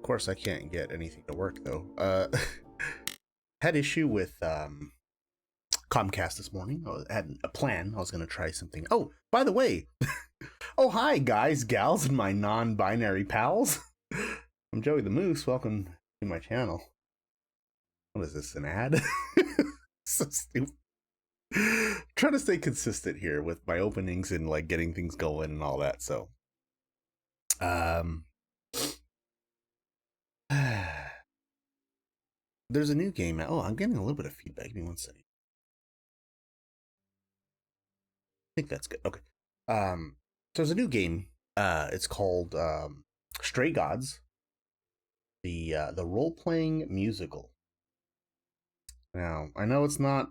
course, I can't get anything to work though. Had issue with Comcast this morning. I had a plan. I was gonna try something. Oh, by the way, oh hi guys, gals, and my non-binary pals. I'm Joey the Moose. Welcome to my channel. What is this? An ad? So stupid. Trying to stay consistent here with my openings and like getting things going and all that. So, there's a new game. Oh, I'm getting a little bit of feedback. Give me one second. I think that's good. Okay. So there's a new game. It's called Stray Gods, the role-playing musical. Now, I know it's not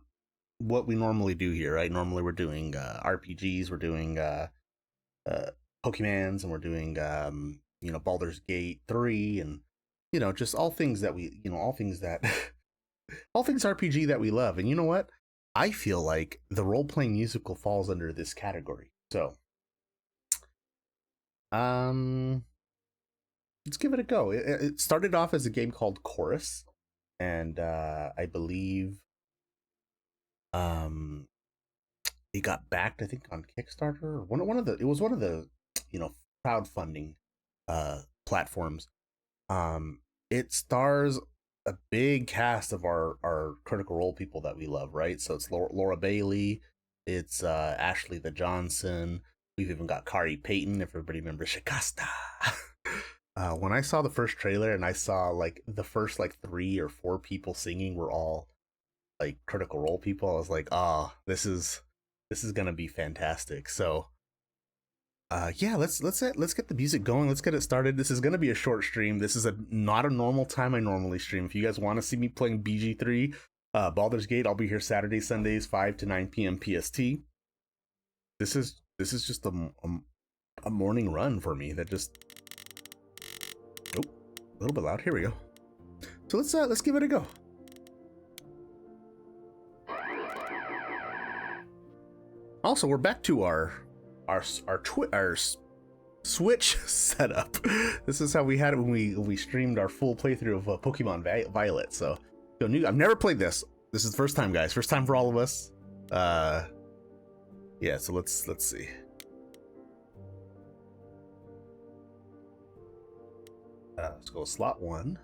what we normally do here, right? Normally we're doing RPGs, we're doing Pokemans, and we're doing Baldur's Gate 3, and just all things that we all things that all things RPG that we love. And you know what? I feel like the role-playing musical falls under this category. So let's give it a go. It started off as a game called Chorus, and I believe it got backed, I think, on Kickstarter or one of the crowdfunding platforms. It stars a big cast of our Critical Role people that we love, right? So it's Laura Bailey, it's Ashley the Johnson. We've even got Kari Payton, if everybody remembers Shikasta. When I saw the first trailer and I saw like the first like 3 or 4 people singing were all like Critical Role people, I was like, this is gonna be fantastic. So yeah, let's get the music going. Let's get it started. This is gonna be a short stream. This is not a normal time I normally stream. If you guys want to see me playing BG3, Baldur's Gate, I'll be here Saturday, Sundays, 5 to 9 p.m. PST. This is just a morning run for me. That just a little bit loud. Here we go. So let's give it a go. Also, we're back to our Switch setup. This is how we had it when we streamed our full playthrough of Pokemon Violet. So I've never played this. This is the first time, guys. First time for all of us. Yeah. So let's see. Let's go slot 1.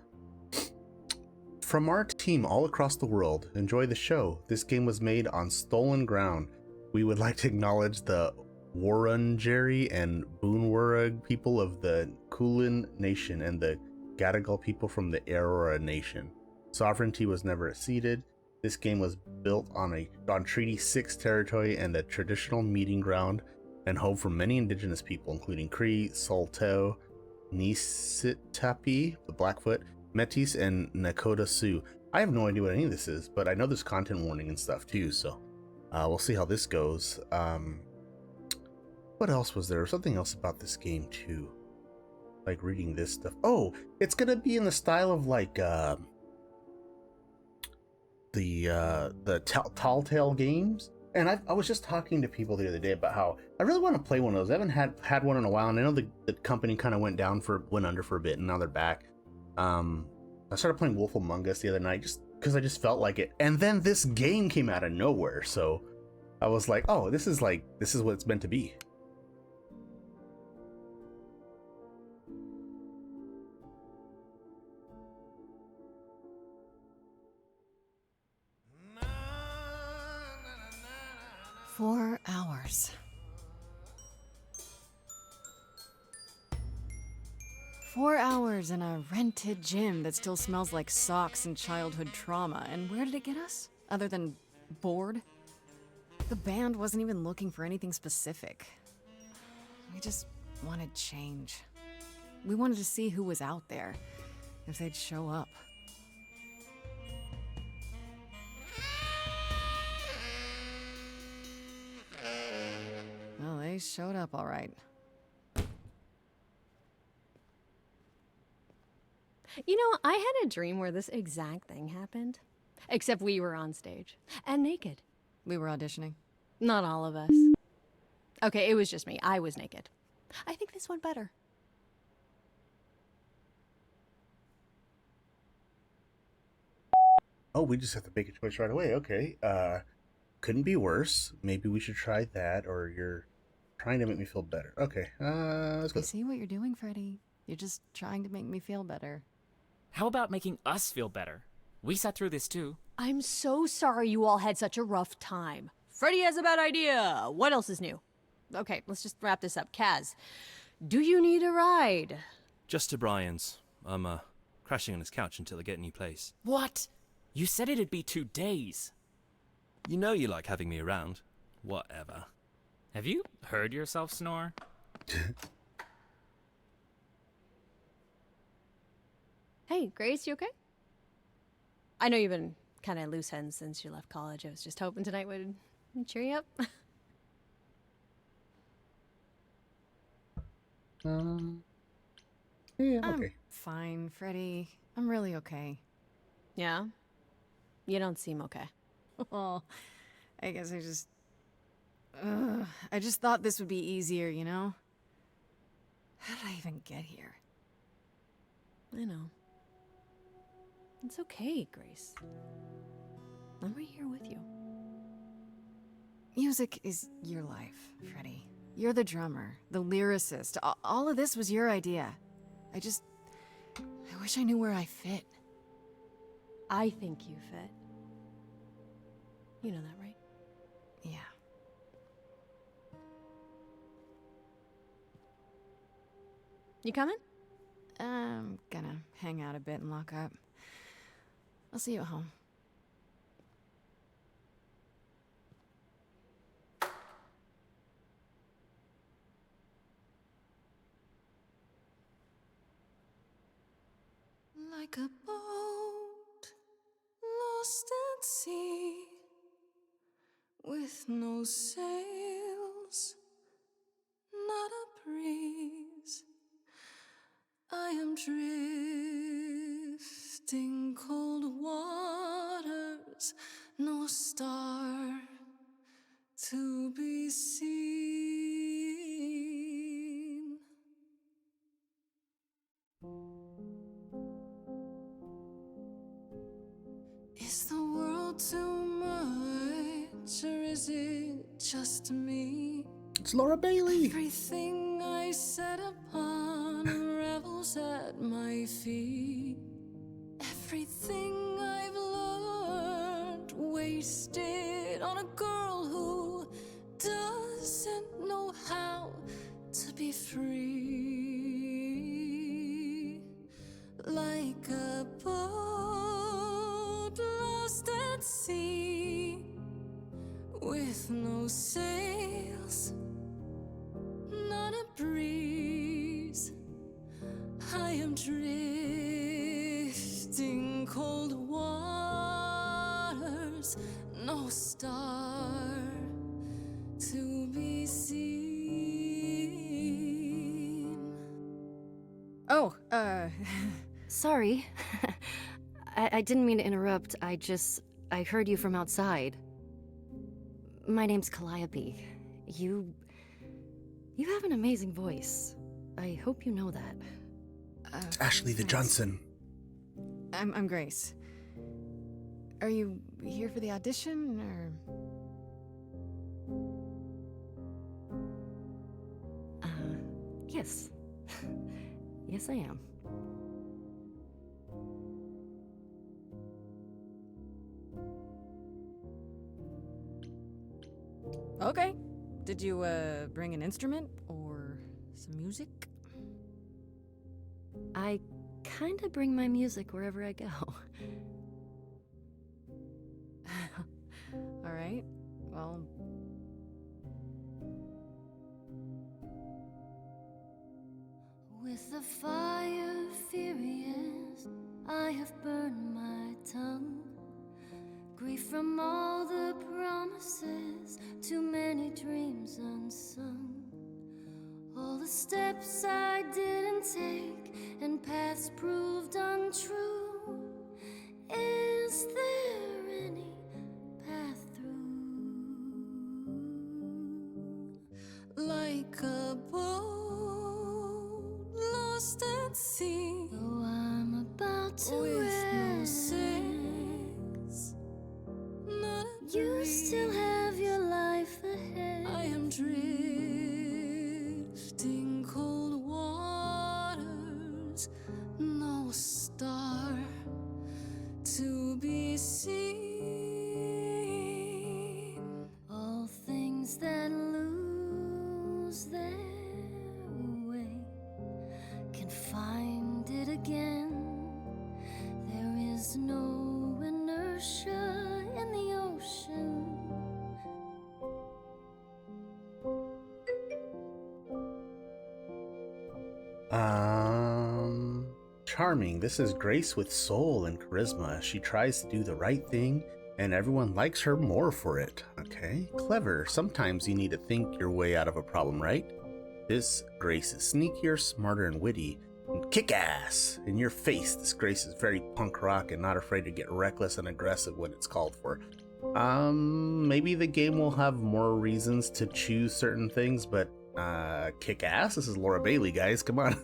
From our team all across the world, enjoy the show. This game was made on stolen ground. We would like to acknowledge the Wurundjeri and Boonwurrung people of the Kulin Nation and the Gadigal people from the Aurora Nation. Sovereignty was never ceded. This game was built on Treaty 6 territory and a traditional meeting ground and home for many indigenous people, including Cree, Saulteaux, Nisitapi, the Blackfoot, Métis, and Nakota Sioux. I have no idea what any of this is, but I know there's content warning and stuff too, so we'll see how this goes. What else was there? Something else about this game too. Like reading this stuff. Oh, it's gonna be in the style of like the Telltale games. And I was just talking to people the other day about how I really want to play one of those. I haven't had one in a while, and I know the company kind of went under for a bit, and now they're back. I started playing Wolf Among Us the other night just because I just felt like it. And then this game came out of nowhere, so I was like, oh, this is what it's meant to be. Four hours. 4 hours in a rented gym that still smells like socks and childhood trauma. And where did it get us? Other than bored? The band wasn't even looking for anything specific. We just wanted change. We wanted to see who was out there, if they'd show up. Well, they showed up all right. You know, I had a dream where this exact thing happened. Except we were on stage. And naked. We were auditioning. Not all of us. Okay, it was just me. I was naked. I think this went better. Oh, we just have to make a choice right away. Okay. Couldn't be worse. Maybe we should try that, or you're trying to make me feel better. Okay. Let's I go. see what you're doing, Freddy. You're just trying to make me feel better. How about making us feel better? We sat through this too. I'm so sorry you all had such a rough time. Freddy has a bad idea. What else is new? Okay, let's just wrap this up. Kaz, do you need a ride? Just to Brian's. I'm, crashing on his couch until I get a new place. What? You said it'd be 2 days. You know you like having me around. Whatever. Have you heard yourself snore? Hey, Grace, you okay? I know you've been kind of loose ends since you left college. I was just hoping tonight would cheer you up. Yeah. I'm Okay. fine, Freddy. I'm really okay. Yeah? You don't seem okay. Well, I guess I just thought this would be easier, you know? How did I even get here? I know. It's okay, Grace. I'm right here with you. Music is your life, Freddy. You're the drummer, the lyricist. All of this was your idea. I wish I knew where I fit. I think you fit. You know that, right? Yeah. You coming? I'm gonna hang out a bit and lock up. I'll see you at home. Like a boat lost at sea, with no sails, not a breeze. I am drifting cold waters, no star to be seen. Is the world too much, or is it just me? It's Laura Bailey. Everything I set upon unravels at my feet. Everything I've learned wasted on a girl who doesn't know how to be free. Like a boat lost at sea, with no sails, not a breeze. I am drifting cold waters, no star to be seen. Oh, Sorry. I didn't mean to interrupt. I heard you from outside. My name's Calliope. You have an amazing voice. I hope you know that. Ashley the thanks. Johnson. I'm Grace. Are you here for the audition, or? Yes. Yes, I am. Okay. Did you, bring an instrument or some music? I kinda bring my music wherever I go. All right. Well. With the fire furious, I have burned my tongue. Grief from all the promises, too many dreams unsung. All the steps I didn't take and paths proved untrue. Is there any path through? Like a boat lost at sea, Though I'm about to with no end, sails, stars, no star to be seen. All things that lose their way can find it again. There is no inertia in the ocean. Charming. This is Grace with soul and charisma. She tries to do the right thing, and everyone likes her more for it. Okay. Clever. Sometimes you need to think your way out of a problem, right? This Grace is sneakier, smarter, and witty. And kick-ass! In your face, this Grace is very punk rock and not afraid to get reckless and aggressive when it's called for. Maybe the game will have more reasons to choose certain things, but kick-ass? This is Laura Bailey, guys. Come on.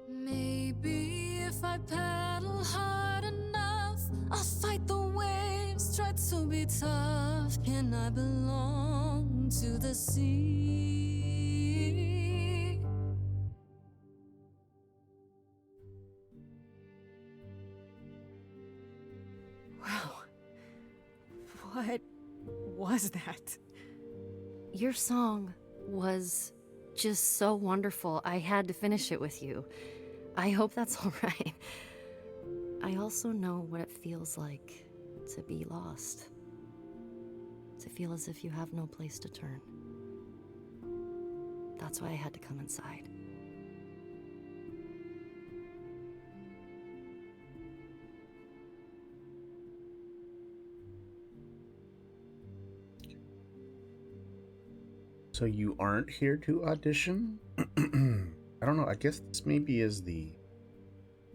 Maybe if I paddle hard enough, I'll fight the waves, try to be tough. Can I belong to the sea? Wow. What was that? Your song was just so wonderful. I had to finish it with you. I hope that's all right. I also know what it feels like to be lost. To feel as if you have no place to turn. That's why I had to come inside. So you aren't here to audition? I don't know. I guess this maybe is the...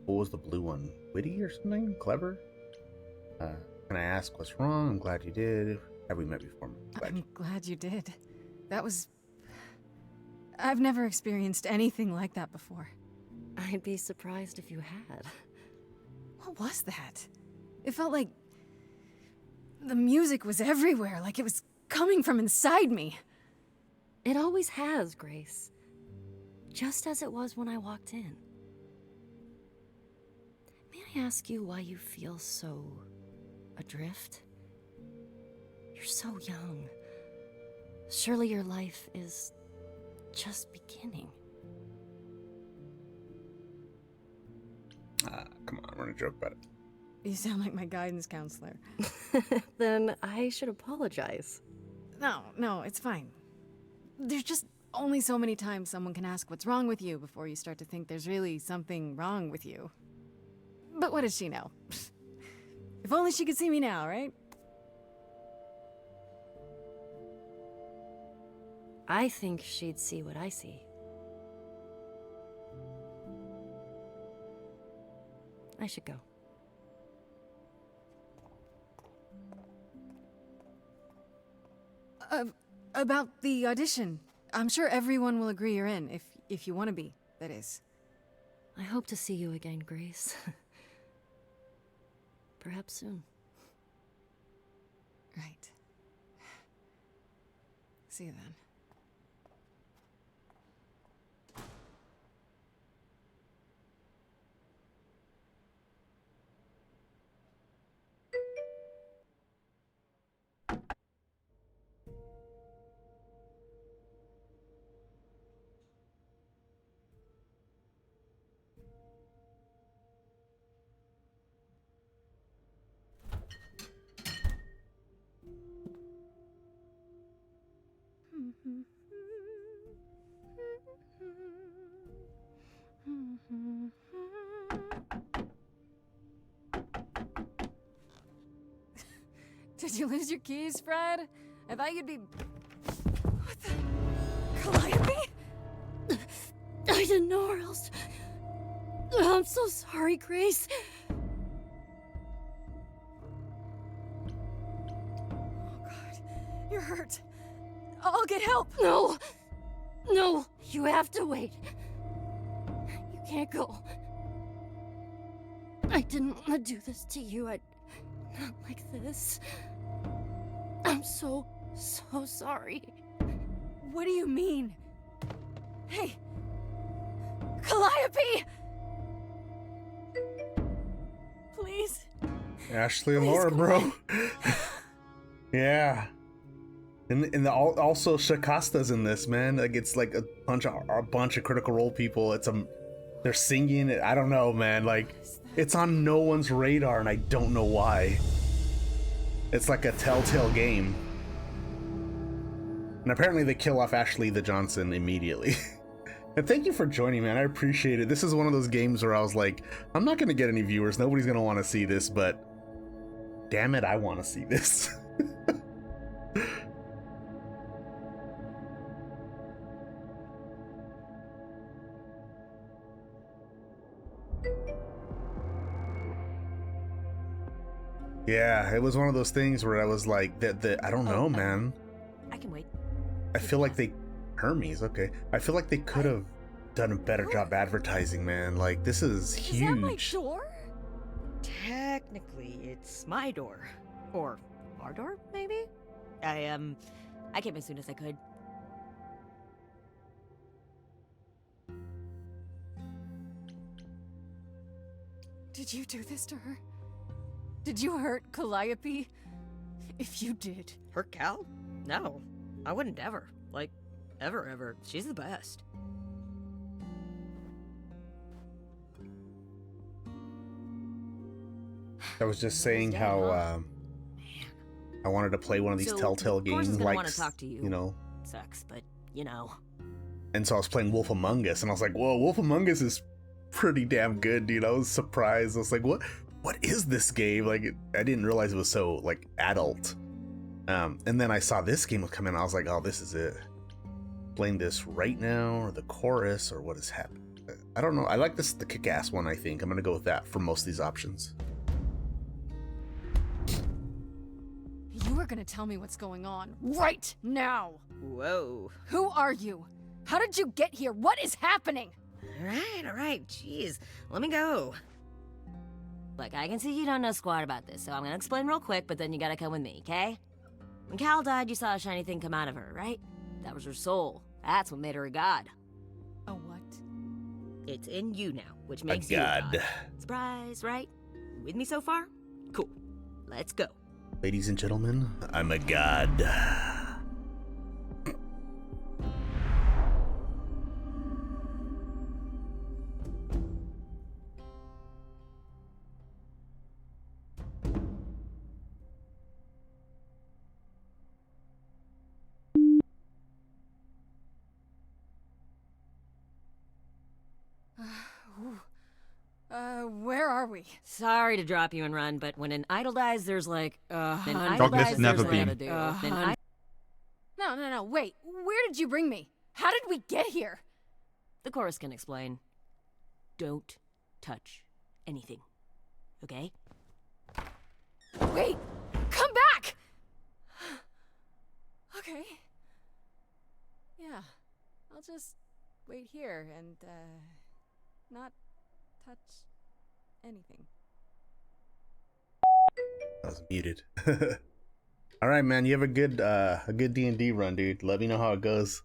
What was the blue one? Witty or something? Clever? Can I ask what's wrong? I'm glad you did. Have we met before? I'm glad you did. That was... I've never experienced anything like that before. I'd be surprised if you had. What was that? It felt like... the music was everywhere, like it was coming from inside me. It always has, Grace. Just as it was when I walked in. May I ask you why you feel so adrift? You're so young. Surely your life is just beginning. Come on, we're gonna joke about it. You sound like my guidance counselor. Then I should apologize. No, it's fine. There's just only so many times someone can ask what's wrong with you before you start to think there's really something wrong with you. But what does she know? If only she could see me now, right? I think she'd see what I see. I should go. About the audition. I'm sure everyone will agree you're in, if you want to be, that is. I hope to see you again, Grace. Perhaps soon. Right. See you then. Did you lose your keys, Fred? I thought you'd be... What the... Calliope? I didn't know where else. I'm so sorry, Grace. Oh, God. You're hurt. I'll get help. No! No! You have to wait. You can't go. I didn't want to do this to you. Not like this. I'm so sorry. What do you mean? Hey! Calliope! Please? Ashley and Please, Laura, come bro. on. Yeah. And also Shakasta's in this, man. Like it's like a bunch of Critical Role people. They're singing it. I don't know, man. Like it's on no one's radar, and I don't know why. It's like a telltale game. And apparently they kill off Ashley the Johnson immediately. And thank you for joining, man. I appreciate it. This is one of those games where I was like, I'm not gonna get any viewers. Nobody's gonna want to see this, but damn it, I want to see this. Yeah, it was one of those things where I was like, I don't know, man. I can wait. I feel like Hermes, okay. I feel like they could have done a better job advertising, man. Like, this is huge. Is that my door? Technically, it's my door. Or our door, maybe? I came as soon as I could. Did you do this to her? Did you hurt Calliope? If you did. Her Cal? No. I wouldn't ever. Like, ever. She's the best. I was just saying how I wanted to play one of these So, Telltale Course is games, gonna like, wanna talk to you. you know. Sucks, but, you know. And so I was playing Wolf Among Us, and I was like, whoa, Wolf Among Us is pretty damn good, dude. I was surprised. I was like, what is this game? Like, I didn't realize it was so, like, adult. And then I saw this game was coming, I was like, oh, this is it. Playing this right now, or the chorus, or what is happening? I don't know. I like the kick-ass one, I think. I'm gonna go with that for most of these options. You are gonna tell me what's going on right now! Whoa. Who are you? How did you get here? What is happening? Alright, jeez. Let me go. Look, I can see you don't know squat about this, so I'm gonna explain real quick, but then you gotta come with me, okay? When Cal died, you saw a shiny thing come out of her, right? That was her soul. That's what made her a god. A what? It's in you now, which makes A you a god. god. Surprise, right? With me so far? Cool. Let's go. Ladies and gentlemen, I'm a god. Where are we? Sorry to drop you and run, but when an idol dies, there's like, an idol Darkness dies, never there's like, been. No, wait. Where did you bring me? How did we get here? The chorus can explain. Don't touch anything. Okay? Wait! Come back! Okay. Yeah. I'll just wait here and, not touch anything. I was muted. All right, man. You have a good D&D run, dude. Let me know how it goes.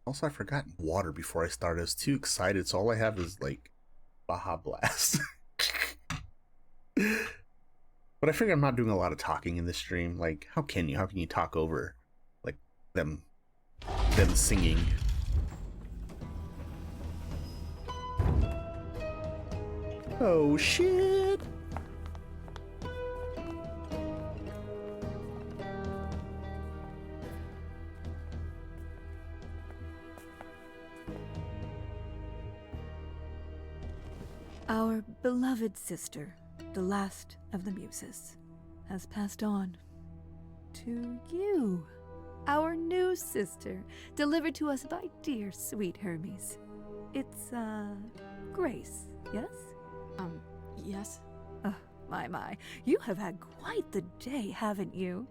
Also, I forgot water before I started. I was too excited, so all I have is like Baja Blast. But I figure I'm not doing a lot of talking in this stream. Like, how can you? How can you talk over like them singing? Oh shit. Our beloved sister, the last of the Muses, has passed on to you, our new sister, delivered to us by dear sweet Hermes. It's, Grace, yes? Yes? Oh, my. You have had quite the day, haven't you?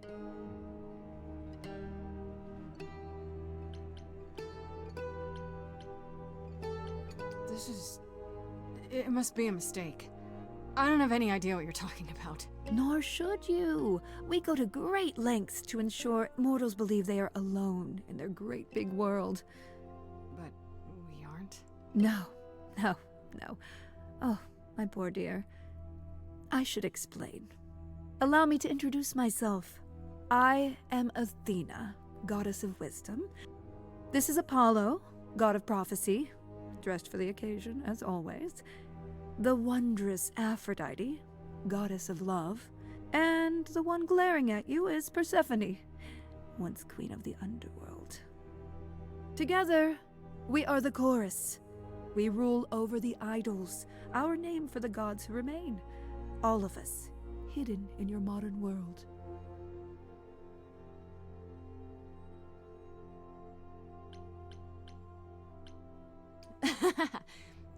It must be a mistake. I don't have any idea what you're talking about. Nor should you. We go to great lengths to ensure mortals believe they are alone in their great big world. But we aren't? No. Oh, my poor dear. I should explain. Allow me to introduce myself. I am Athena, goddess of wisdom. This is Apollo, god of prophecy, dressed for the occasion, as always. The wondrous Aphrodite, goddess of love. And the one glaring at you is Persephone, once queen of the underworld. Together, we are the chorus. We rule over the idols, our name for the gods who remain. All of us, hidden in your modern world.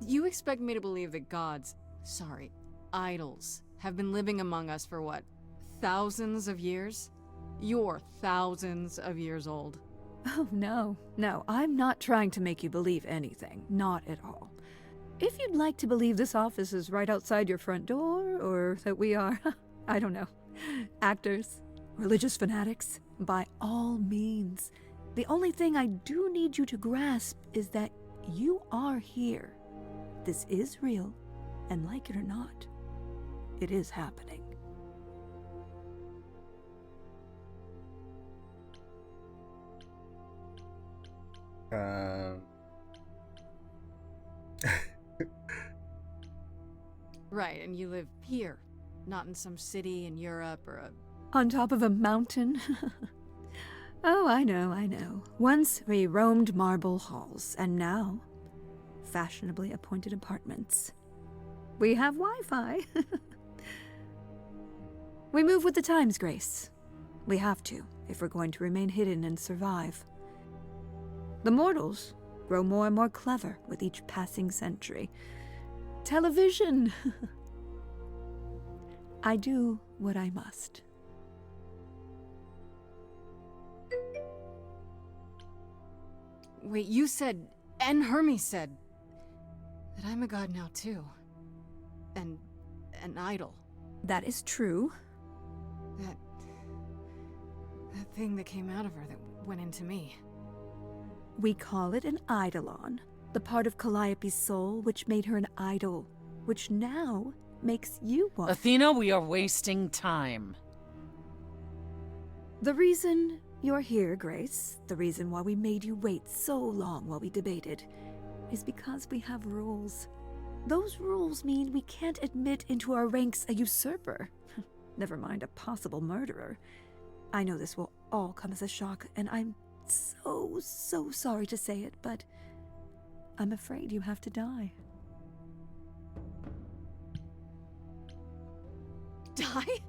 You expect me to believe that idols, have been living among us for what, thousands of years? You're thousands of years old. Oh, no, I'm not trying to make you believe anything. Not at all. If you'd like to believe this office is right outside your front door, or that we are, I don't know, actors, religious fanatics, by all means. The only thing I do need you to grasp is that you are here. This is real, and like it or not, it is happening. Right, and you live here, not in some city in Europe or a... On top of a mountain? Oh, I know. Once we roamed marble halls, and now, fashionably appointed apartments. We have Wi-Fi. We move with the times, Grace. We have to, if we're going to remain hidden and survive. The mortals grow more and more clever with each passing century. Television! I do what I must. Wait, you said, and Hermes said, that I'm a god now too. And an idol. That is true. That thing that came out of her that went into me. We call it an eidolon, the part of Calliope's soul which made her an idol, which now makes you one. Athena, we are wasting time. The reason you're here, Grace, the reason why we made you wait so long while we debated, is because we have rules. Those rules mean we can't admit into our ranks a usurper. Never mind a possible murderer. I know this will all come as a shock, and I'm so sorry to say it, but I'm afraid you have to die. Die?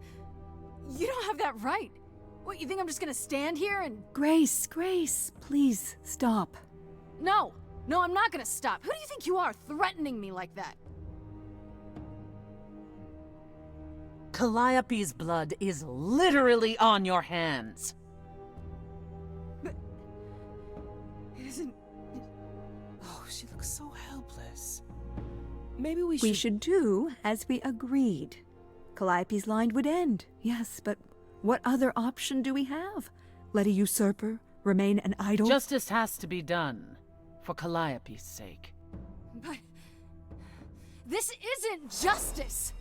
You don't have that right. What, you think I'm just gonna stand here and... Grace, please stop. No, I'm not gonna stop. Who do you think you are, threatening me like that? Calliope's blood is literally on your hands. But... it isn't... Oh, she looks so helpless. Maybe we We should do as we agreed. Calliope's line would end, yes, but what other option do we have? Let a usurper remain an idol? Justice has to be done, for Calliope's sake. But... this isn't justice!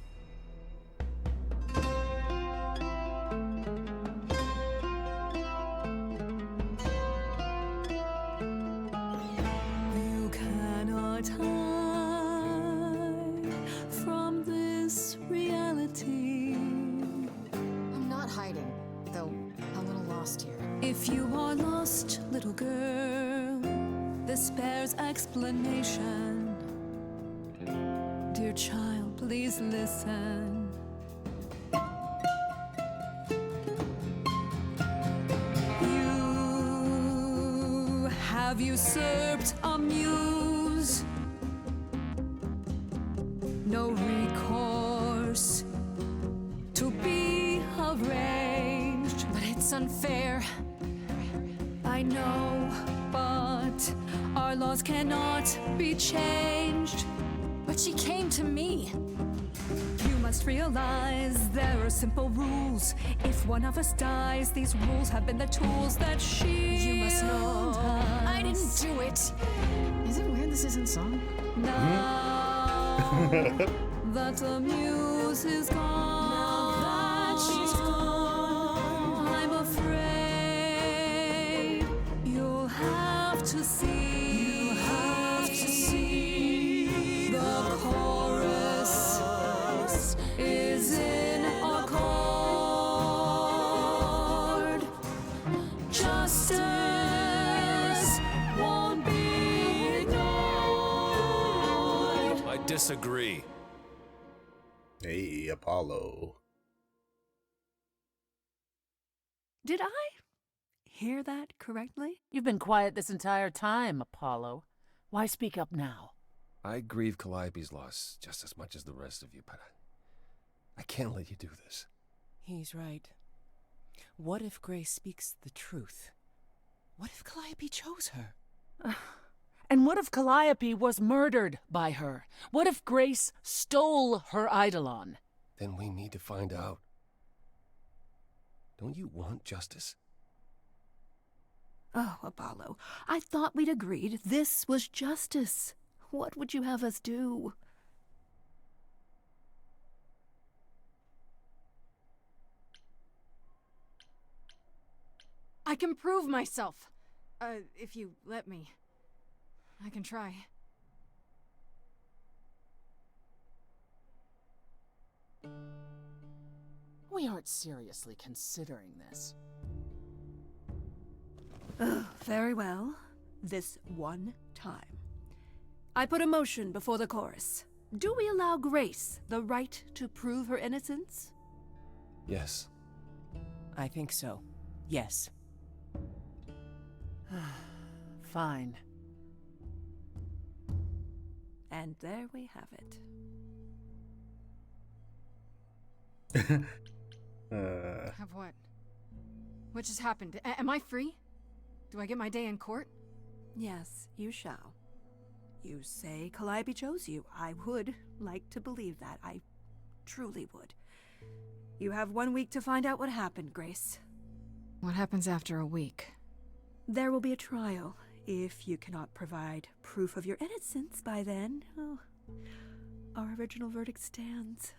You cannot hide from this reality. I'm not hiding, though a little lost here. If you are lost, little girl, this bears explanation. Dear child, please listen. You have usurped a muse. No recourse to be arranged. But it's unfair. I know, but are our laws cannot be changed. But she came to me. You must realize there are simple rules. If one of us dies, these rules have been the tools that shield You must know us. I didn't do it. Is it weird this isn't song? Now that the muse is gone, Now that she's gone, I'm afraid you'll have to see. you'll have to see The chorus is in accord. Justice won't be ignored. I disagree. Hey, Apollo. Did I hear that correctly? You've been quiet this entire time, Apollo. Why speak up now? I grieve Calliope's loss just as much as the rest of you, but I can't let you do this. He's right. What if Grace speaks the truth? What if Calliope chose her? And what if Calliope was murdered by her? What if Grace stole her Eidolon? Then we need to find out. Don't you want justice? Oh, Apollo, I thought we'd agreed this was justice. What would you have us do? I can prove myself. If you let me. I can try. We aren't seriously considering this. Very well. This one time. I put a motion before the chorus. Do we allow Grace the right to prove her innocence? Yes. I think so. Yes. Fine. And there we have it. Have what? What just happened? Am I free? Do I get my day in court? Yes, you shall. You say Calliope chose you. I would like to believe that. I truly would. You have 1 week to find out what happened, Grace. What happens after a week? There will be a trial. If you cannot provide proof of your innocence by then, our original verdict stands.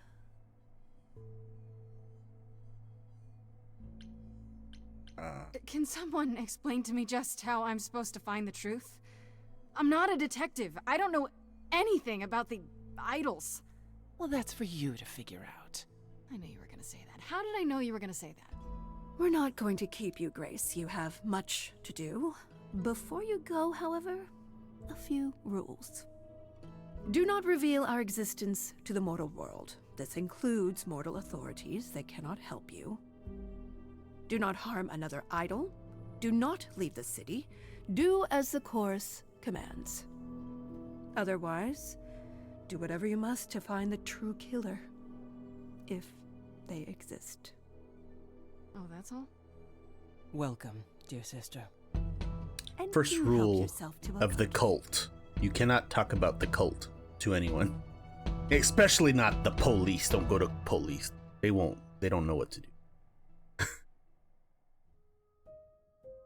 Can someone explain to me just how I'm supposed to find the truth? I'm not a detective. I don't know anything about the idols. Well, that's for you to figure out. I knew you were gonna say that. How did I know you were gonna say that? We're not going to keep you, Grace. You have much to do. Before you go, however, a few rules. Do not reveal our existence to the mortal world. This includes mortal authorities. They cannot help you. Do not harm another idol. Do not leave the city. Do as the chorus commands. Otherwise, do whatever you must to find the true killer, if they exist. Oh, that's all? Welcome, dear sister. And First you help rule yourself to a of the cookie. cult. You cannot talk about the cult to anyone. Especially not the police. Don't go to police. They won't. They don't know what to do.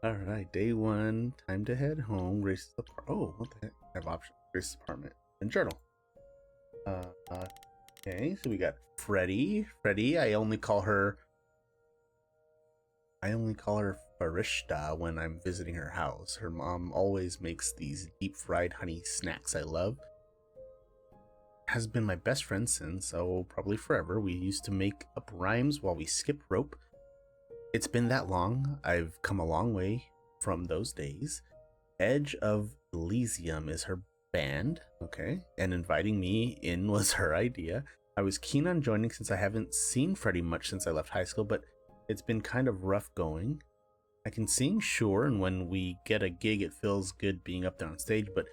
Alright, day one. Time to head home. Grace's apartment. Oh, what the heck? I have options. Grace's apartment. And journal. Okay, so we got Freddy. Freddy, I only call her Farishta when I'm visiting her house. Her mom always makes these deep fried honey snacks I love. Has been my best friend since, oh, probably forever. We used to make up rhymes while we skip rope. It's been that long. I've come a long way from those days. Edge of Elysium is her band, okay, and inviting me in was her idea. I was keen on joining since I haven't seen Freddy much since I left high school, but it's been kind of rough going. I can sing, sure, and when we get a gig it feels good being up there on stage, but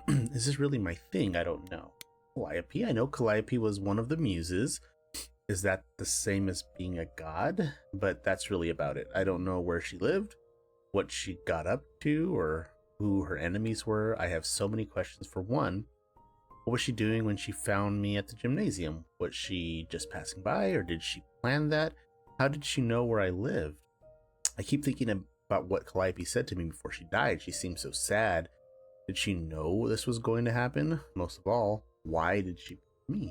is this really my thing? I don't know. Calliope, I know Calliope was one of the muses. Is that the same as being a god? But that's really about it. I don't know where she lived, what she got up to, or who her enemies were. I have so many questions. For one, what was she doing when she found me at the gymnasium? Was she just passing by, or did she plan that? How did she know where I lived? I keep thinking about what Calliope said to me before she died. She seemed so sad. Did she know this was going to happen? Most of all, why did she pick me?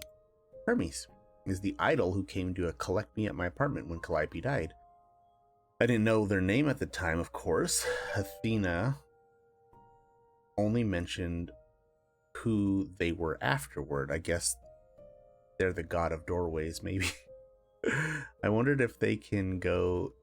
Hermes is the idol who came to collect me at my apartment when Calliope died. I didn't know their name at the time, of course. Athena only mentioned who they were afterward. I guess they're the god of doorways, maybe. I wondered if they can go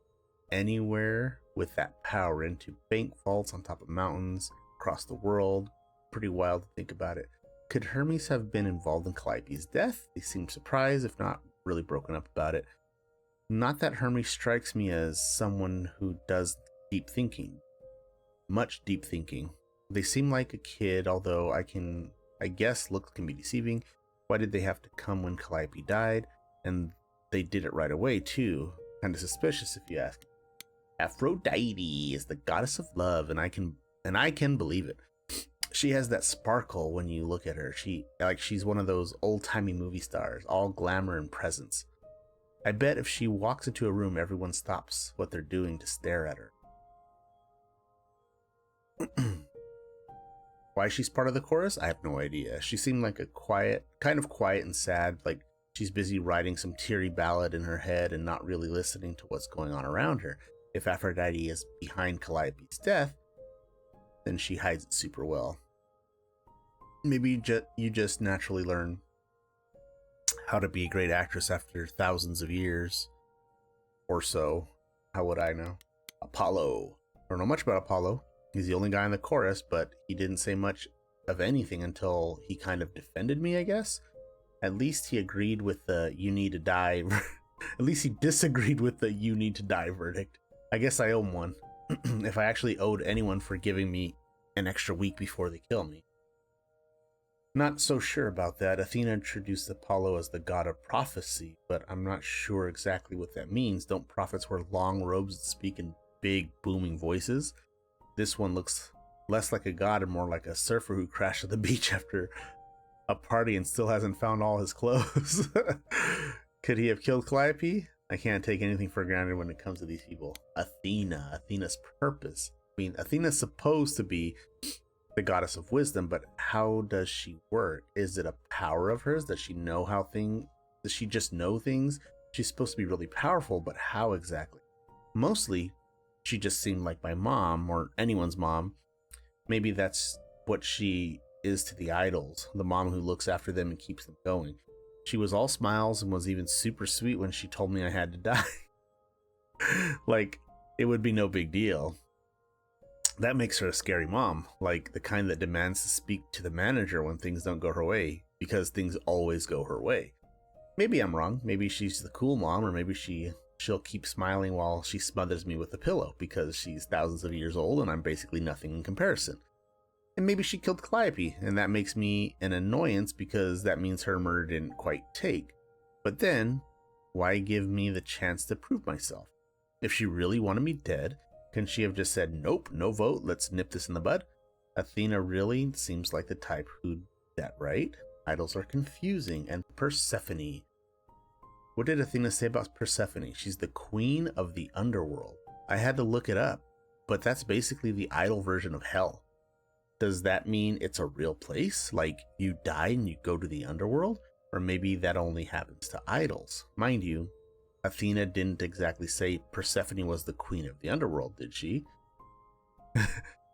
anywhere with that power, into bank vaults on top of mountains, across the world. Pretty wild to think about it. Could Hermes have been involved in Calliope's death? They seem surprised, if not really broken up about it. Not that Hermes strikes me as someone who does deep thinking. Much deep thinking. They seem like a kid, although I guess looks can be deceiving. Why did they have to come when Calliope died? And they did it right away, too. Kind of suspicious, if you ask. Aphrodite is the goddess of love, and I can believe it. She has that sparkle when you look at her. She's one of those old-timey movie stars, all glamour and presence. I bet if she walks into a room, everyone stops what they're doing to stare at her. Why she's part of the chorus, I have no idea. She seemed like kind of quiet and sad, like she's busy writing some teary ballad in her head and not really listening to what's going on around her. If Aphrodite is behind Calliope's death, then she hides it super well. Maybe you just naturally learn how to be a great actress after thousands of years or so. How would I know? Apollo. I don't know much about Apollo. He's the only guy in the chorus, but he didn't say much of anything until he kind of defended me, I guess. At least he agreed with the "you need to die." At least he disagreed with the "you need to die" verdict. I guess I owe him one. If I actually owed anyone for giving me an extra week before they kill me. Not so sure about that. Athena introduced Apollo as the god of prophecy, but I'm not sure exactly what that means. Don't prophets wear long robes and speak in big, booming voices? This one looks less like a god and more like a surfer who crashed at the beach after a party and still hasn't found all his clothes. Could he have killed Calliope? I can't take anything for granted when it comes to these people. Athena's purpose. I mean, Athena's supposed to be the goddess of wisdom, but how does she work? Is it a power of hers? Does she just know things? She's supposed to be really powerful, but how exactly? Mostly, she just seemed like my mom, or anyone's mom. Maybe that's what she is to the idols, the mom who looks after them and keeps them going. She was all smiles and was even super sweet when she told me I had to die. Like, it would be no big deal. That makes her a scary mom, like the kind that demands to speak to the manager when things don't go her way, because things always go her way. Maybe I'm wrong. Maybe she's the cool mom, or maybe she'll keep smiling while she smothers me with a pillow because she's thousands of years old and I'm basically nothing in comparison. And maybe she killed Calliope, and that makes me an annoyance because that means her murder didn't quite take. But then, why give me the chance to prove myself? If she really wanted me dead, can she have just said, nope, no vote, let's nip this in the bud? Athena really seems like the type who'd that, right? Idols are confusing. And Persephone. What did Athena say about Persephone? She's the queen of the underworld. I had to look it up, but that's basically the idol version of hell. Does that mean it's a real place? Like you die and you go to the underworld? Or maybe that only happens to idols. Mind you, Athena didn't exactly say Persephone was the queen of the underworld, did she?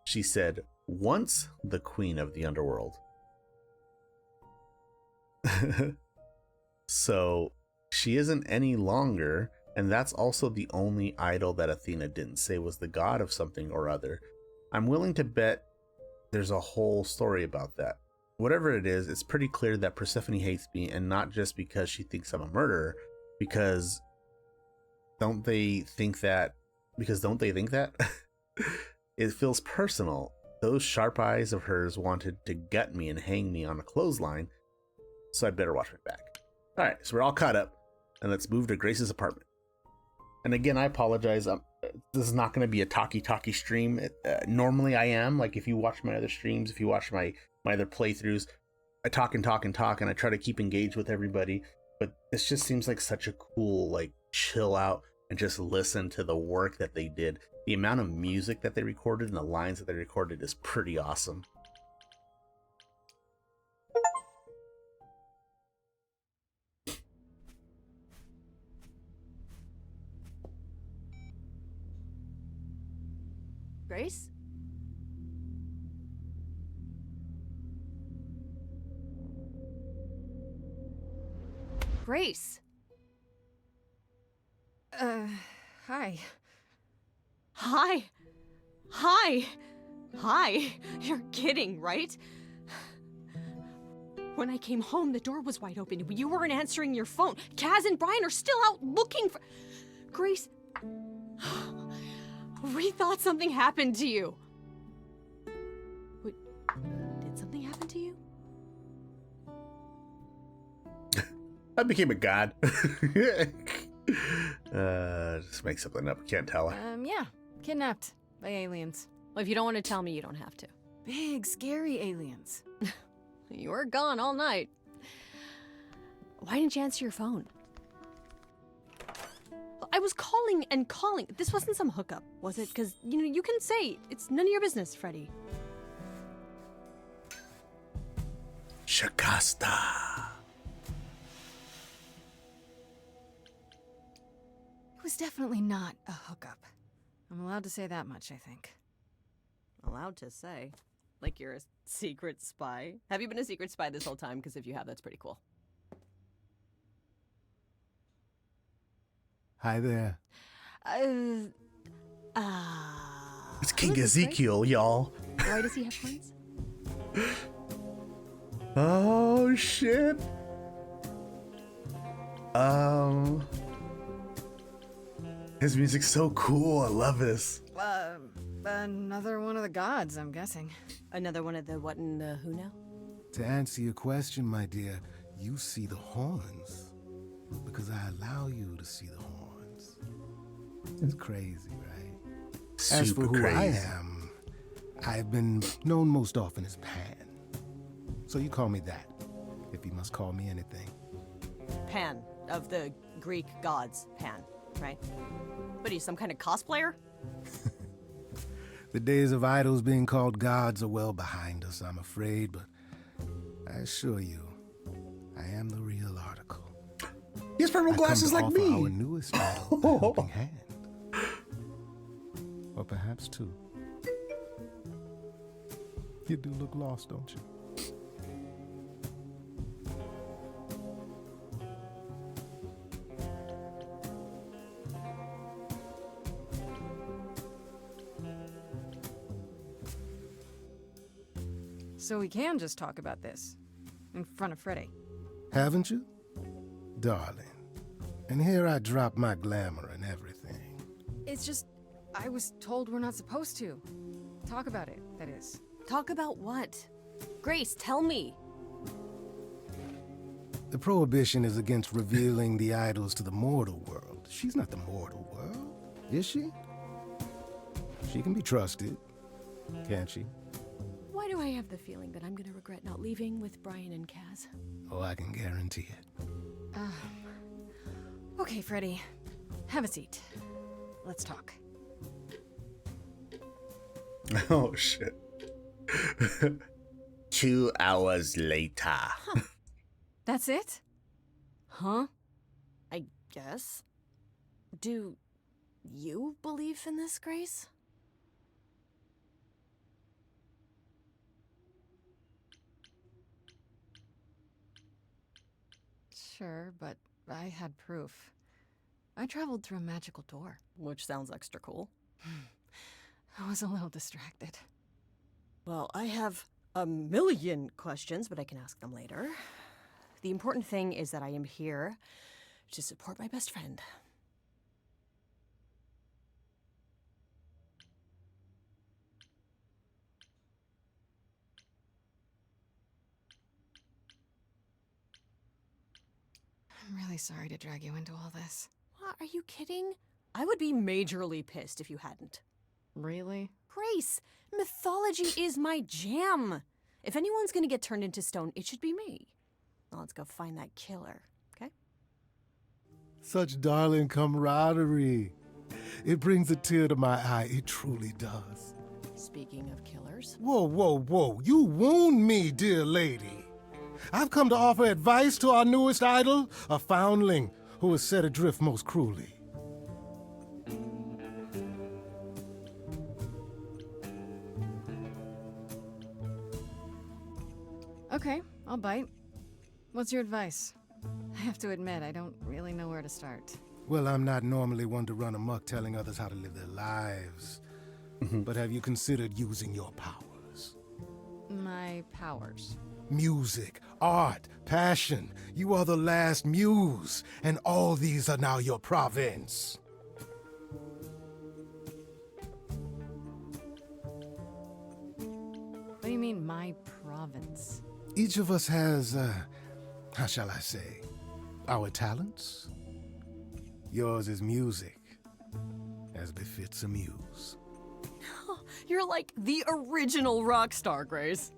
She said, once the queen of the underworld. So she isn't any longer, and that's also the only idol that Athena didn't say was the god of something or other. I'm willing to bet there's a whole story about that. Whatever it is, it's pretty clear that Persephone hates me, and not just because she thinks I'm a murderer, because don't they think that? It feels personal. Those sharp eyes of hers wanted to gut me and hang me on a clothesline, so I better watch my back. Alright, so we're all caught up, and let's move to Grace's apartment. And again, I apologize. This is not going to be a talky stream. Normally I am. Like, if you watch my other streams, if you watch my other playthroughs, I talk and talk and talk, and I try to keep engaged with everybody. But this just seems like such a cool, like, chill out and just listen to the work that they did. The amount of music that they recorded and the lines that they recorded is pretty awesome. Grace? Grace! Hi. Hi! Hi! Hi! You're kidding, right? When I came home, the door was wide open. You weren't answering your phone. Kaz and Brian are still out looking for... Grace... We thought something happened to you. Wait, did something happen to you? I became a god. Just make something up. Can't tell. Yeah. Kidnapped by aliens. Well, if you don't want to tell me, you don't have to. Big, scary aliens. You were gone all night. Why didn't you answer your phone? I was calling and calling. This wasn't some hookup, was it? Because, you know, you can say it's none of your business, Freddy. Shakasta. It was definitely not a hookup. I'm allowed to say that much, I think. Allowed to say? Like you're a secret spy? Have you been a secret spy this whole time? Because if you have, that's pretty cool. Hi there. It's King Ezekiel, y'all. Why does he have horns? Oh, shit. His music's so cool. I love this. Another one of the gods, I'm guessing. Another one of the what and the who now? To answer your question, my dear, you see the horns because I allow you to see the horns. It's crazy, right? As for who I am, I've been known most often as Pan. So you call me that, if you must call me anything. Pan, of the Greek gods, Pan, right? What are you, some kind of cosplayer? The days of idols being called gods are well behind us, I'm afraid, but I assure you, I am the real article. He has purple glasses like me. Our newest idol, a helping hand. Or perhaps two. You do look lost, don't you? So we can just talk about this in front of Freddy. Haven't you? Darling. And here I drop my glamour and everything. It's just, I was told we're not supposed to. Talk about it, that is. Talk about what? Grace, tell me. The prohibition is against revealing the idols to the mortal world. She's not the mortal world, is she? She can be trusted, can't she? Why do I have the feeling that I'm gonna regret not leaving with Brian and Kaz? Oh, I can guarantee it. Okay, Freddy. Have a seat. Let's talk. Oh, shit. 2 hours later. That's it? Huh? I guess. Do you believe in this, Grace? Sure, but I had proof. I traveled through a magical door. Which sounds extra cool. I was a little distracted. Well, I have a million questions, but I can ask them later. The important thing is that I am here to support my best friend. I'm really sorry to drag you into all this. What? Are you kidding? I would be majorly pissed if you hadn't. Really? Grace, mythology is my jam. If anyone's gonna get turned into stone, it should be me. Now let's go find that killer, okay? Such darling camaraderie. It brings a tear to my eye. It truly does. Speaking of killers. Whoa, whoa, whoa. You wound me, dear lady. I've come to offer advice to our newest idol, a foundling who was set adrift most cruelly. Okay, I'll bite. What's your advice? I have to admit, I don't really know where to start. Well, I'm not normally one to run amok telling others how to live their lives. But have you considered using your powers? My powers. Music, art, passion. You are the last muse, and all these are now your province. What do you mean, my province? Each of us has, how shall I say, our talents. Yours is music, as befits a muse. You're like the original rock star, Grace.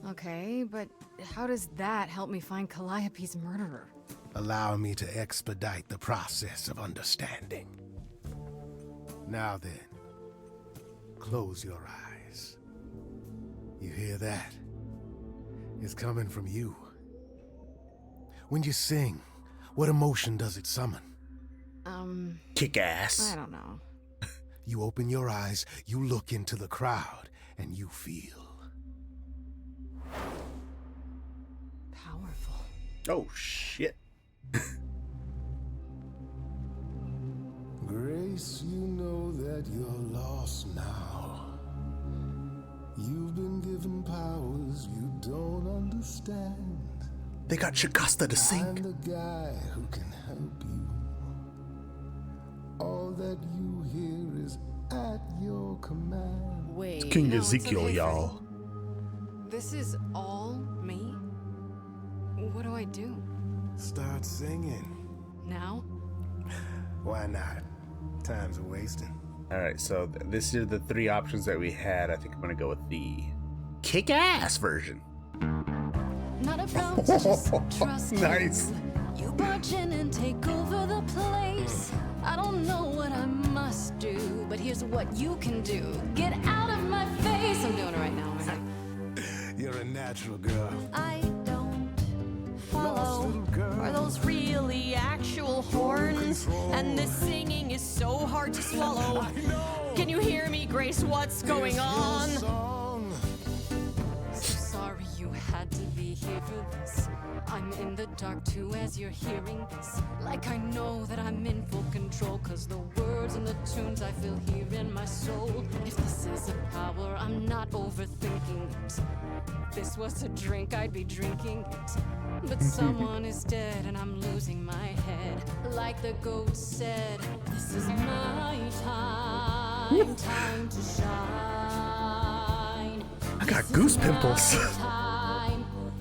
Okay, but how does that help me find Calliope's murderer? Allow me to expedite the process of understanding. Now then, close your eyes. You hear that? It's coming from you. When you sing, what emotion does it summon? Kick ass. I don't know. You open your eyes, you look into the crowd, and you feel powerful. Oh, shit. Grace, you know that you're lost now. You've been given powers you don't understand. They got Shikasta to sing. I'm the guy who can help you. All that you hear is at your command. Wait, It's King no, it's Ezekiel, okay, y'all. Freddy. This is all me? What do I do? Start singing. Now? Why not? Time's a wasting. All right, so this are the three options that we had. I think I'm gonna go with the kick-ass version. Not about to just trust Nice. you barge in and take over the place. I don't know what I must do, but here's what you can do. Get out of my face. I'm doing it right now, right? You're a natural girl. I don't follow. Lost little girl. Are those really actual horns? And this singing is so hard to swallow. Can you hear me, Grace? What's going on? So sorry you had to be here for this. I'm in the dark too as you're hearing this. Like I know that I'm in full control, cause the words and the tunes I feel here in my soul. If this is a power, I'm not overthinking it. If this was a drink, I'd be drinking it. But someone is dead and I'm losing my head. Like the goat said, this is my time, time to shine. I got goose pimples.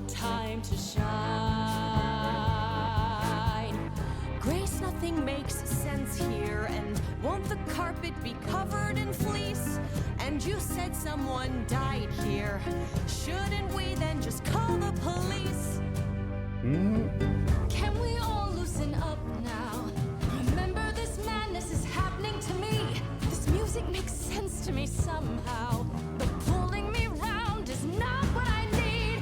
Time to shine. Grace, nothing makes sense here. And won't the carpet be covered in fleece? And you said someone died here. Shouldn't we then just call the police? Can we all loosen up now? Remember, this madness is happening to me. This music makes sense to me somehow. But pulling me round is not what I need.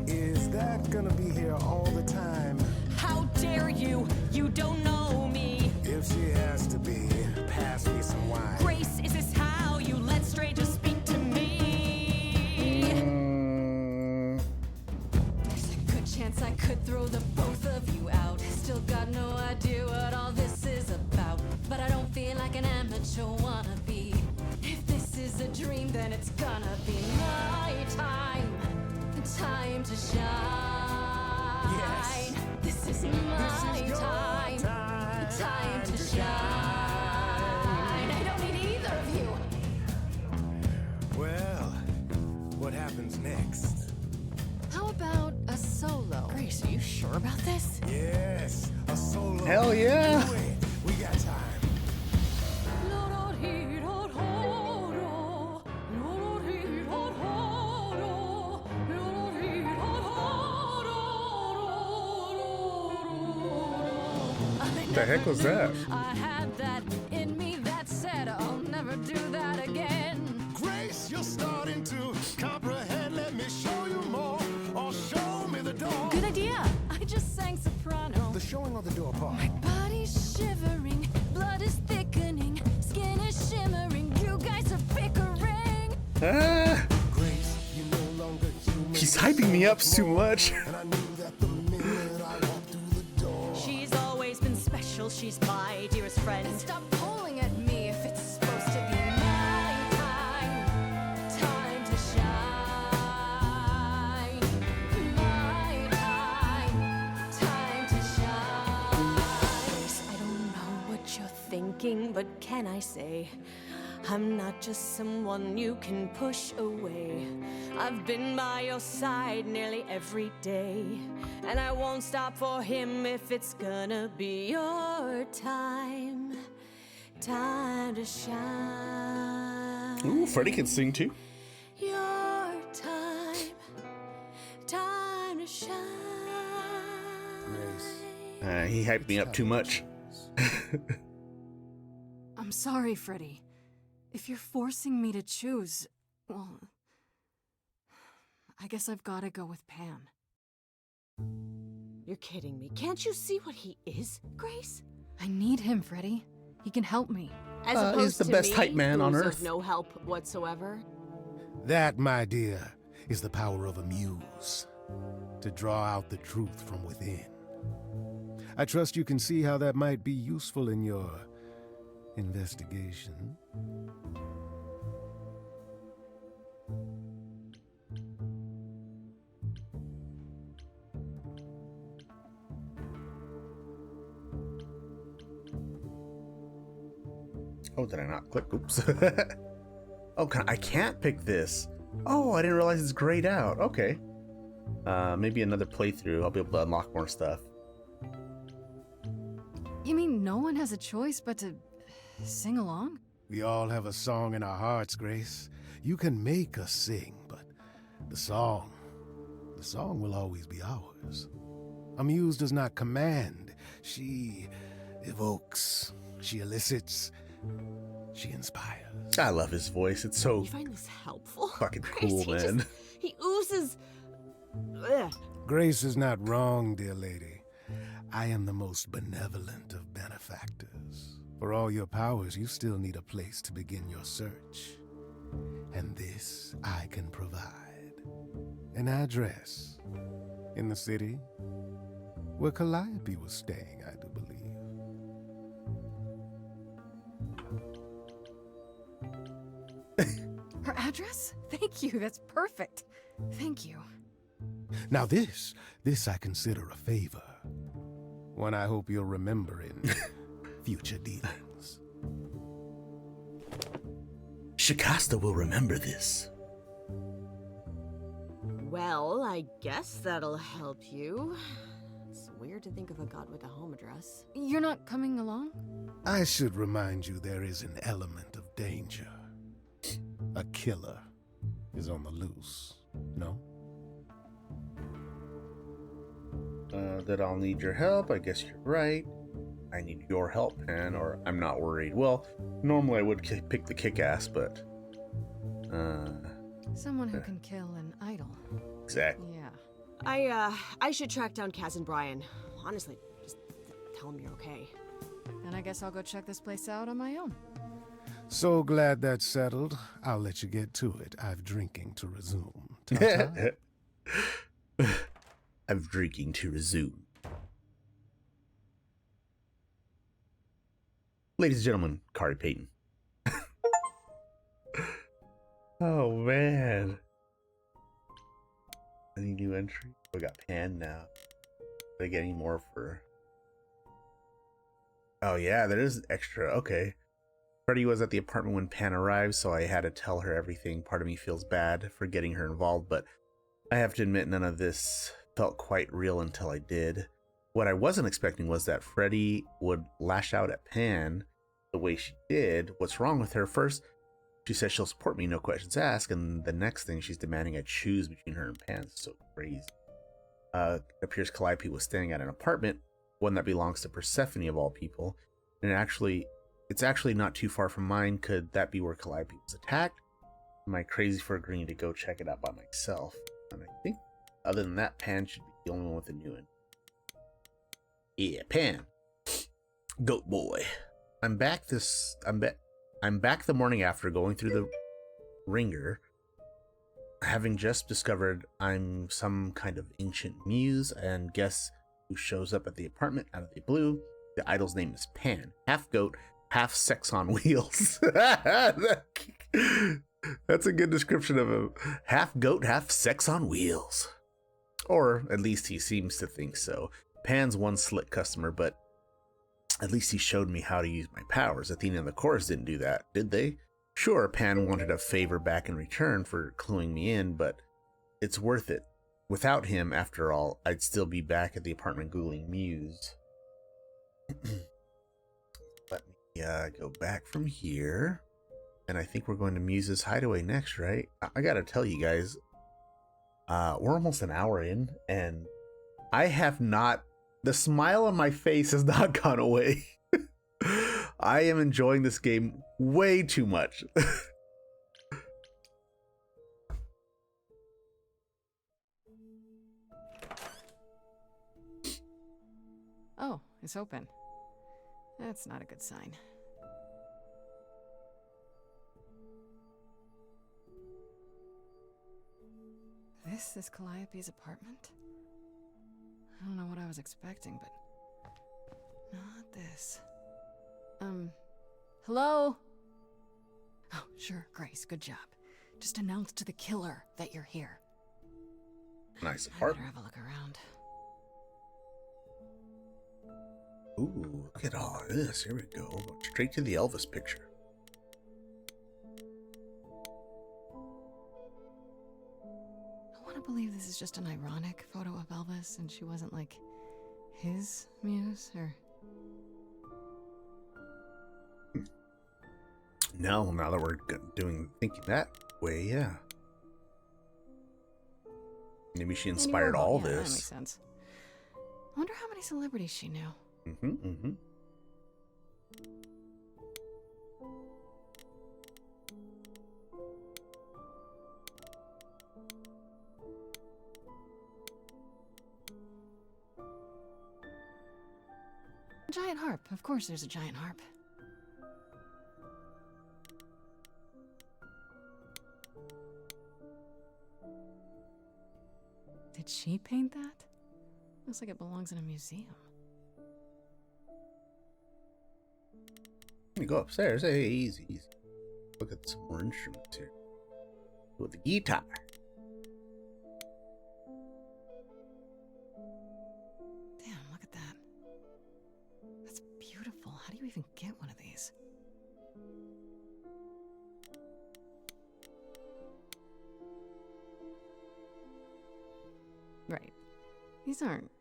Is that gonna be here all the time? How dare you? You don't know me. If she has to be, pass me some wine. Grace, is this how you let strangers speak to me? There's a good chance I could throw the both of you out. Still got no idea what all this is about. But I don't feel like an amateur wannabe. If this is a dream, then it's gonna be my time. Time to shine. Yes. This is my time. Time to shine. I don't need either of you. Well, what happens next? How about a solo? Grace, are you sure about this? Yes, a solo. Hell yeah. Do it. the heck was that? I had that in me that said I'll never do that again. Grace, you're starting to comprehend. Let me show you more, or show me the door. Good idea. I just sang soprano. The showing or the door part? My body's shivering, blood is thickening, skin is shimmering. You guys are bickering. Ah, Grace, you no longer human. he's hyping me up too much. And I knew that the minute I walked through the door. She's always been special, she's my dearest friend. And stop pulling at me if it's supposed to be my time to shine. My time to shine. I don't know what you're thinking, but can I say, I'm not just someone you can push away. I've been by your side nearly every day, and I won't stop for him if it's gonna be your time to shine. Ooh, Freddie can sing too. Your time to shine. He hyped me up too much. I'm sorry, Freddie. If you're forcing me to choose, well, I guess I've got to go with Pan. You're kidding me. Can't you see what he is, Grace? I need him, Freddie. He can help me. As opposed he's the to best me, hype man on who's earth. of no help whatsoever. That, my dear, is the power of a muse. To draw out the truth from within. I trust you can see how that might be useful in your investigation. Oh, did I not click? Oops. Oh, I can't pick this. Oh, I didn't realize it's grayed out. Okay. Maybe another playthrough. I'll be able to unlock more stuff. You mean no one has a choice but to sing along? We all have a song in our hearts, Grace. You can make us sing, but the song will always be ours. A muse does not command. She evokes. She elicits. She inspires. I love his voice. It's so You find this helpful? fucking Grace, cool, man. He oozes. Ugh. Grace is not wrong, dear lady. I am the most benevolent of benefactors. For all your powers, you still need a place to begin your search. And this I can provide. An address in the city where Calliope was staying, I do believe. Her address? Thank you, that's perfect. Thank you. Now this I consider a favor. One I hope you'll remember in future dealings. Shikasta will remember this. Well, I guess that'll help you. It's weird to think of a god with a home address. You're not coming along? I should remind you there is an element of danger. A killer is on the loose, no? That I'll need your help. I guess you're right. I need your help, Pan, or I'm not worried. Well, normally I would pick the kick-ass, but... Someone who can kill an idol. Exactly. Yeah. I should track down Kaz and Brian. Honestly, just tell them you're okay. Then I guess I'll go check this place out on my own. So glad that's settled. I'll let you get to it. I've drinking to resume. Ta-ta. I've drinking to resume. Ladies and gentlemen, Kari Payton. Oh, man. Any new entry? We got Pan now. Did I get any more for... Oh, yeah, there is extra. Okay. Freddie was at the apartment when Pan arrived, so I had to tell her everything. Part of me feels bad for getting her involved, but I have to admit none of this felt quite real until I did. What I wasn't expecting was that Freddie would lash out at Pan the way she did. What's wrong with her? First, she says she'll support me, no questions asked, and the next thing she's demanding I choose between her and Pan. It's so crazy. It appears Calliope was staying at an apartment one that belongs to Persephone of all people. And it's actually not too far from mine. Could that be where Calliope was attacked? Am I crazy for agreeing to go check it out by myself? And I think, other than that, Pan should be the only one with a new one. Yeah, Pan. Goat boy. I'm back the morning after going through the ringer, having just discovered I'm some kind of ancient muse, and guess who shows up at the apartment out of the blue? The idol's name is Pan. Half goat, half sex on wheels. That's a good description of him. Half goat, half sex on wheels. Or at least he seems to think so. Pan's one slick customer, but at least he showed me how to use my powers. Athena and the chorus didn't do that, did they? Sure, Pan wanted a favor back in return for cluing me in, but it's worth it. Without him, after all, I'd still be back at the apartment googling Muse. Let me go back from here. And I think we're going to Muse's hideaway next, right? I gotta tell you guys, we're almost an hour in, and I have not... The smile on my face has not gone away. I am enjoying this game way too much. Oh, it's open. That's not a good sign. This is Calliope's apartment? I don't know what I was expecting, but not this. Hello? Oh, sure, Grace, good job. Just announce to the killer that you're here. Nice I better apartment. have a look around. Ooh, look at all this. Here we go. Straight to the Elvis picture. I want to believe this is just an ironic photo of Elvis and she wasn't like his muse, or... No, now that we're thinking that way, yeah. Maybe she inspired all Yeah, that this. makes sense. I wonder how many celebrities she knew. Mm-hmm. A giant harp. Of course there's a giant harp. Did she paint that? Looks like it belongs in a museum. Let me go upstairs. Hey, easy. Look at some more instruments here. With the guitar. Damn, look at that. That's beautiful. How do you even get one of these? Right. These aren't...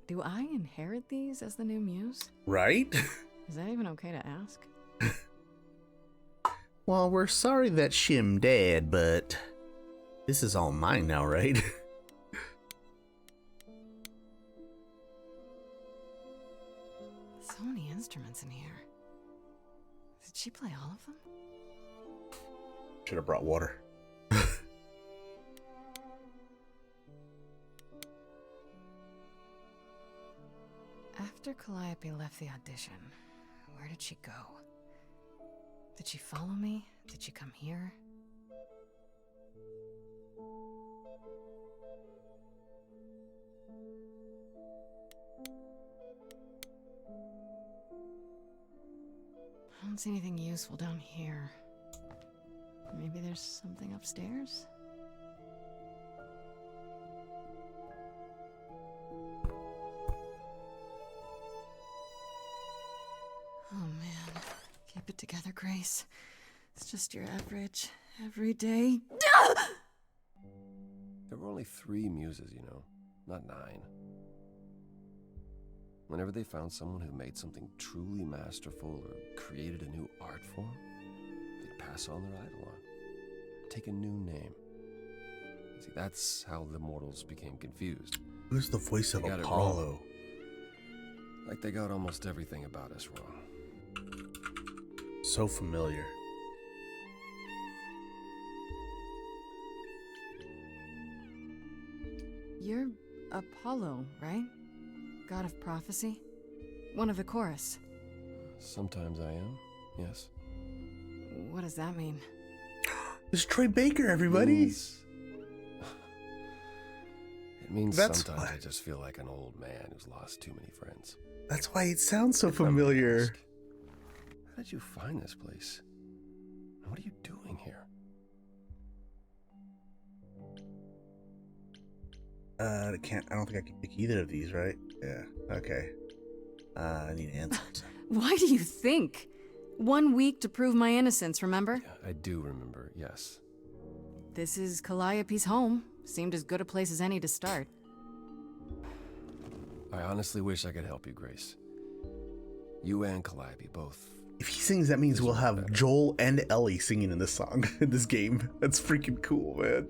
Do I inherit these as the new muse? Right? Is that even okay to ask? Well, we're sorry that Shim dead, but this is all mine now, right? So many instruments in here. Did she play all of them? Should have brought water. After Calliope left the audition, where did she go? Did she follow me? Did she come here? I don't see anything useful down here. Maybe there's something upstairs? Oh man, keep it together, Grace. It's just your average, everyday... There were only 3 muses, you know, not 9. Whenever they found someone who made something truly masterful or created a new art form, they'd pass on their idol on, take a new name. See, that's how the mortals became confused. Who's the voice of They got it Apollo? Like they got almost everything about us wrong. So familiar. You're Apollo, right? God of prophecy? One of the chorus. Sometimes I am, yes. What does that mean? It's Troy Baker, everybody. It means That's sometimes why. I just feel like an old man who's lost too many friends. That's why it sounds so If I'm familiar. asked, how did you find this place? And what are you doing here? I don't think I can pick either of these, right? Yeah. Okay. I need answers. Why do you think? 1 week to prove my innocence, remember? I do remember, yes. This is Calliope's home. Seemed as good a place as any to start. I honestly wish I could help you, Grace. You and Calliope both. If he sings, that means we'll have Joel and Ellie singing in this song, in this game. That's freaking cool, man.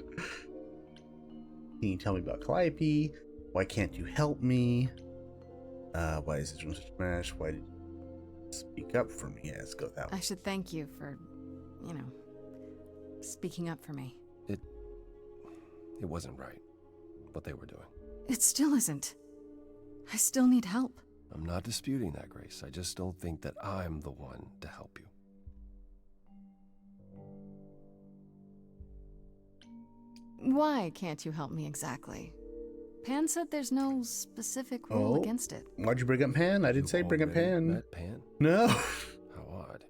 Can you tell me about Calliope? Why can't you help me? Why is this room such a mess? Why did you speak up for me? Yeah, let's go that way. I should thank you for, speaking up for me. It wasn't right, what they were doing. It still isn't. I still need help. I'm not disputing that, Grace. I just don't think that I'm the one to help you. Why can't you help me exactly? Pan said there's no specific rule against it. Why'd you bring up Pan? I didn't say bring up Pan. Met Pan? No. How odd.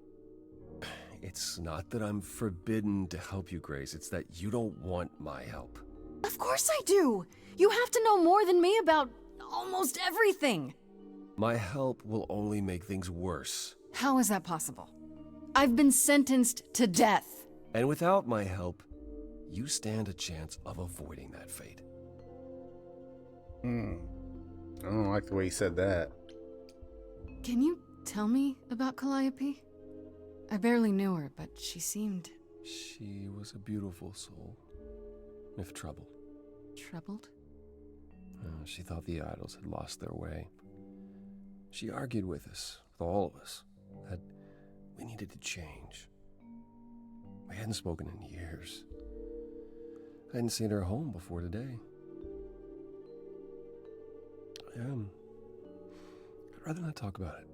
It's not that I'm forbidden to help you, Grace. It's that you don't want my help. Of course I do! You have to know more than me about almost everything! My help will only make things worse. How is that possible? I've been sentenced to death. And without my help, you stand a chance of avoiding that fate. I don't like the way you said that. Can you tell me about Calliope? I barely knew her, but she seemed... She was a beautiful soul, if troubled. Troubled? She thought the idols had lost their way. She argued with us, with all of us, that we needed to change. We hadn't spoken in years. I hadn't seen her home before today. I'd rather not talk about it.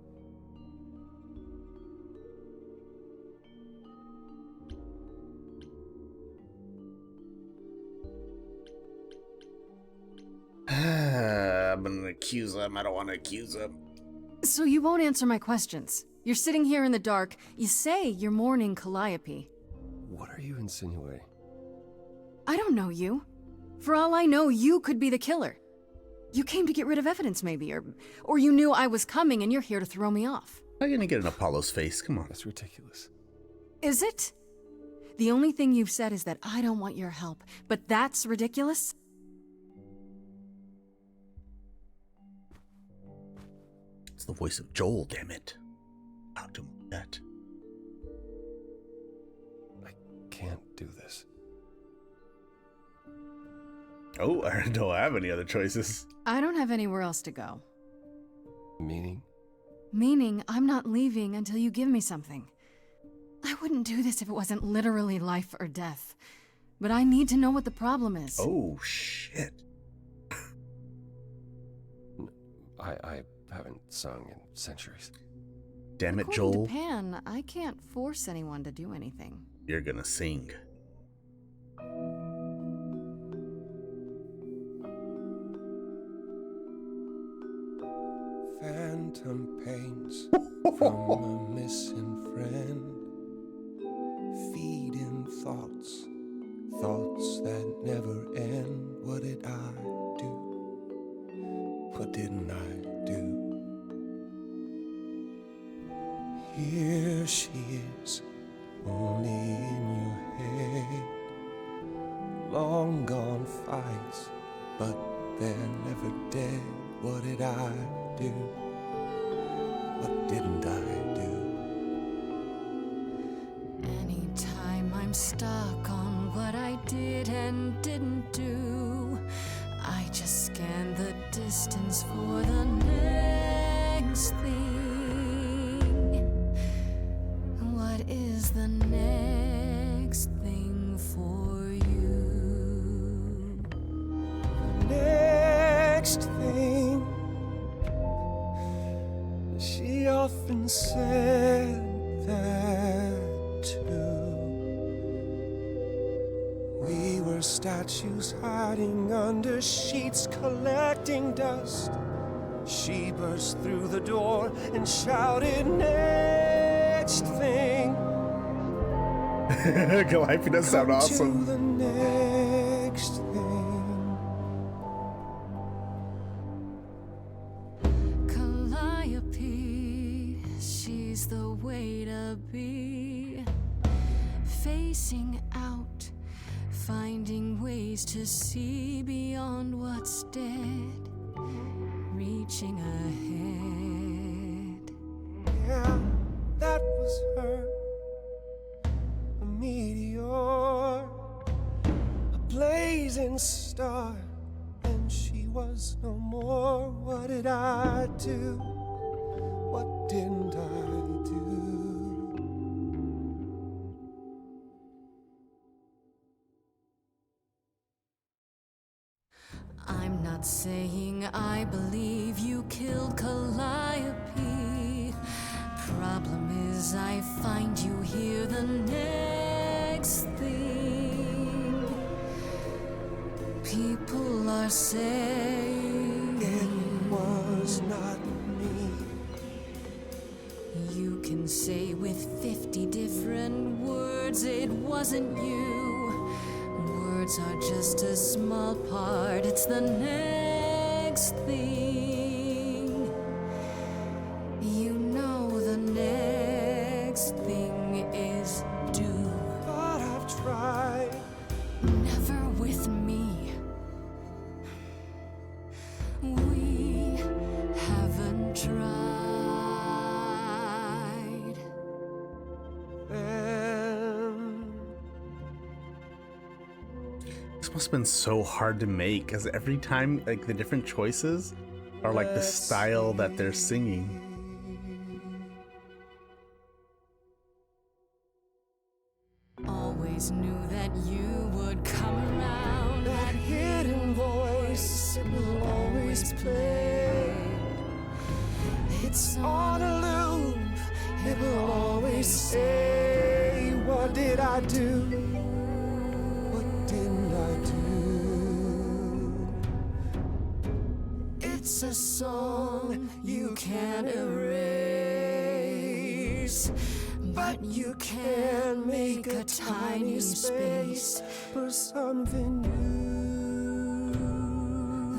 I'm gonna accuse him. I don't want to accuse him. So you won't answer my questions. You're sitting here in the dark. You say you're mourning Calliope. What are you insinuating? I don't know you. For all I know, you could be the killer. You came to get rid of evidence, maybe, or you knew I was coming and you're here to throw me off. How are you gonna get in Apollo's face? Come on. That's ridiculous. Is it? The only thing you've said is that I don't want your help, but that's ridiculous? It's the voice of Joel, damn it. Talk to him like that. I can't do this. Oh, I don't have any other choices. I don't have anywhere else to go. Meaning? Meaning I'm not leaving until you give me something. I wouldn't do this if it wasn't literally life or death. But I need to know what the problem is. Oh, shit. I haven't sung in centuries. Damn it, According Joel. to Pan, I can't force anyone to do anything. You're gonna sing. Phantom pains from a missing friend, feeding thoughts, thoughts that never end. What did I do? What didn't I do? Here she is, only in your head. Long gone fights, but they're never dead. What did I do? What didn't I do? Anytime I'm stuck on what I did and didn't do, I just scan the distance for the next said that too. We were statues hiding under sheets, collecting dust. She burst through the door and shouted, "Next thing." Calliope does sound Come awesome. to the next thing. Calliope, she's the way to be. Facing out, finding ways to see beyond what's dead. Reaching ahead. Yeah, that was her. A meteor, a blazing star, and she was no more. What did I do? What didn't I do? I'm not saying I believe you killed Calliope. Problem is, I find you here the next thing. People are saying it was not me. You can say with 50 different words it wasn't you. Words are just a small part, it's the next thing. You know the next thing is do. But I've tried. Never with me. We haven't tried. This must have been so hard to make, because every time, like, the different choices are like the style that they're singing. Always knew that you would come around. That hidden voice, it will always play. It's on a loop, it will always say, what did I do? What didn't I do? It's a song you can't erase, but you can make a tiny space for something new.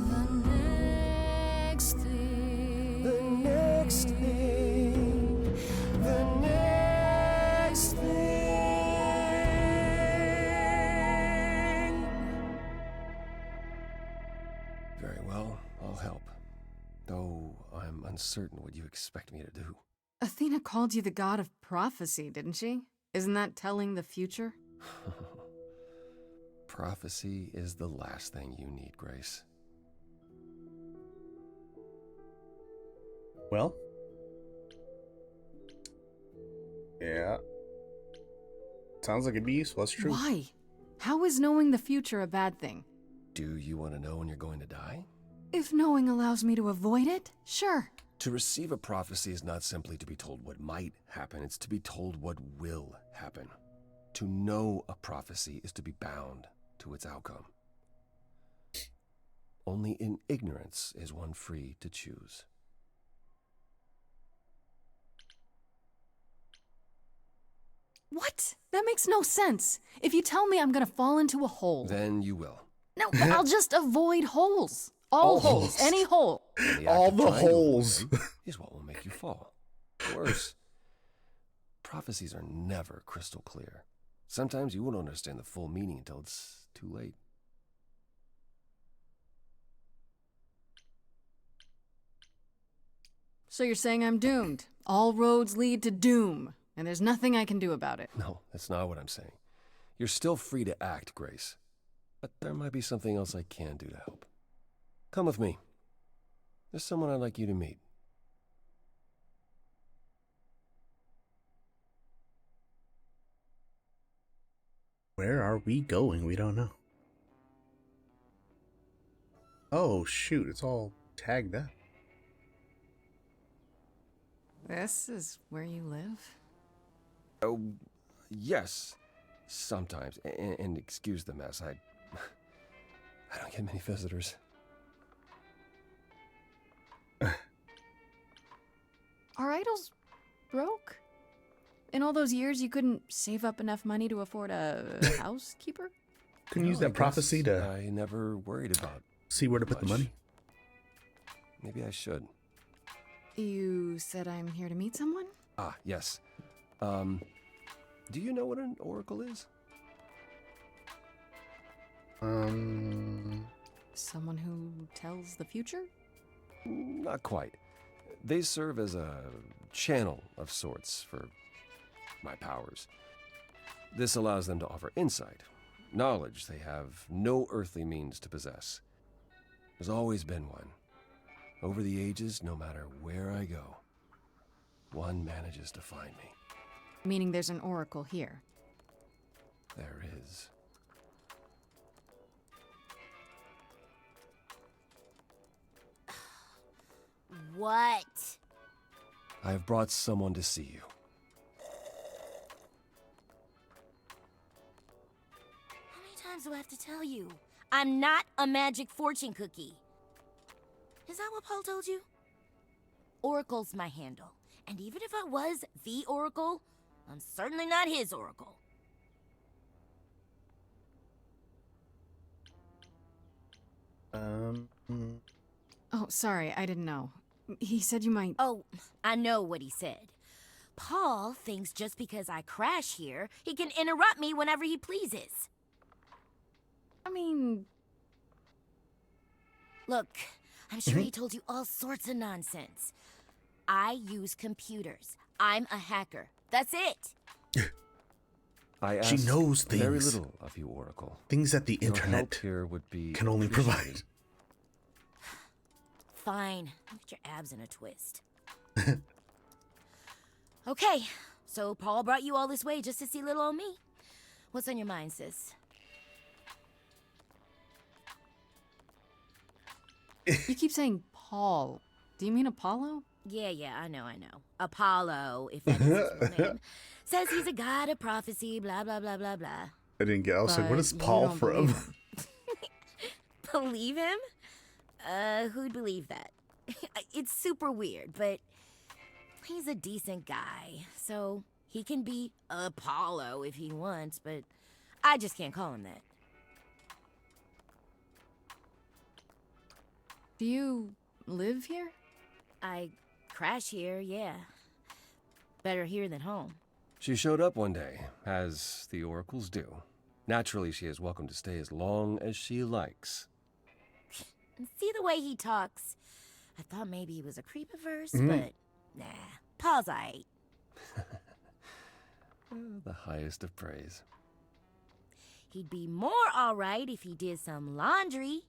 The next thing. The next thing. The next thing. Very well, I'll help. Though I'm uncertain what you expect me to do. Athena called you the god of prophecy, didn't she? Isn't that telling the future? Prophecy is the last thing you need, Grace. Well, yeah. Sounds like it'd be useful, that's true. Why? How is knowing the future a bad thing? Do you want to know when you're going to die? If knowing allows me to avoid it, sure. To receive a prophecy is not simply to be told what might happen, it's to be told what will happen. To know a prophecy is to be bound to its outcome. Only in ignorance is one free to choose. What? That makes no sense. If you tell me I'm gonna fall into a hole... Then you will. No, I'll just avoid holes. All holes. Any hole. All the holes. Is what will make you fall. Worse, prophecies are never crystal clear. Sometimes you won't understand the full meaning until it's too late. So you're saying I'm doomed. All roads lead to doom, and there's nothing I can do about it. No, that's not what I'm saying. You're still free to act, Grace. But there might be something else I can do to help. Come with me. There's someone I'd like you to meet. Where are we going? We don't know. Oh, shoot. It's all tagged up. This is where you live? Oh, yes. Sometimes. And excuse the mess. I don't get many visitors. Are idols broke? In all those years, you couldn't save up enough money to afford a housekeeper? Couldn't use that prophecy to I never worried about see where to put the money. Maybe I should. You said I'm here to meet someone? Ah, yes. Do you know what an oracle is? Someone who tells the future? Not quite. They serve as a channel of sorts for my powers. This allows them to offer insight, knowledge they have no earthly means to possess. There's always been one. Over the ages, no matter where I go, one manages to find me. Meaning there's an oracle here. There is. What? I've brought someone to see you. How many times do I have to tell you? I'm not a magic fortune cookie. Is that what Paul told you? Oracle's my handle. And even if I was the Oracle, I'm certainly not his Oracle. Oh, sorry, I didn't know. He said you might... Oh, I know what he said. Paul thinks just because I crash here, he can interrupt me whenever he pleases. I mean... Look, I'm sure he told you all sorts of nonsense. I use computers. I'm a hacker. That's it. She knows things. Very little of you, Oracle. Things that the Your internet help here would be can only provide. Fine. Get your abs in a twist. Okay, so Paul brought you all this way just to see little old me. What's on your mind, sis? You keep saying Paul. Do you mean Apollo? Yeah, I know. Apollo, if that is his real name, says he's a god of prophecy, blah, blah, blah, blah, blah. I didn't get. I was like, "What is Paul from?" Believe him? Who'd believe that? It's super weird, but he's a decent guy, so he can be Apollo if he wants, but I just can't call him that. Do you live here? I crash here, yeah. Better here than home. She showed up one day, as the oracles do. Naturally, she is welcome to stay as long as she likes. And see the way he talks. I thought maybe he was a creepiverse, but nah. Paul's aight. The highest of praise. He'd be more alright if he did some laundry.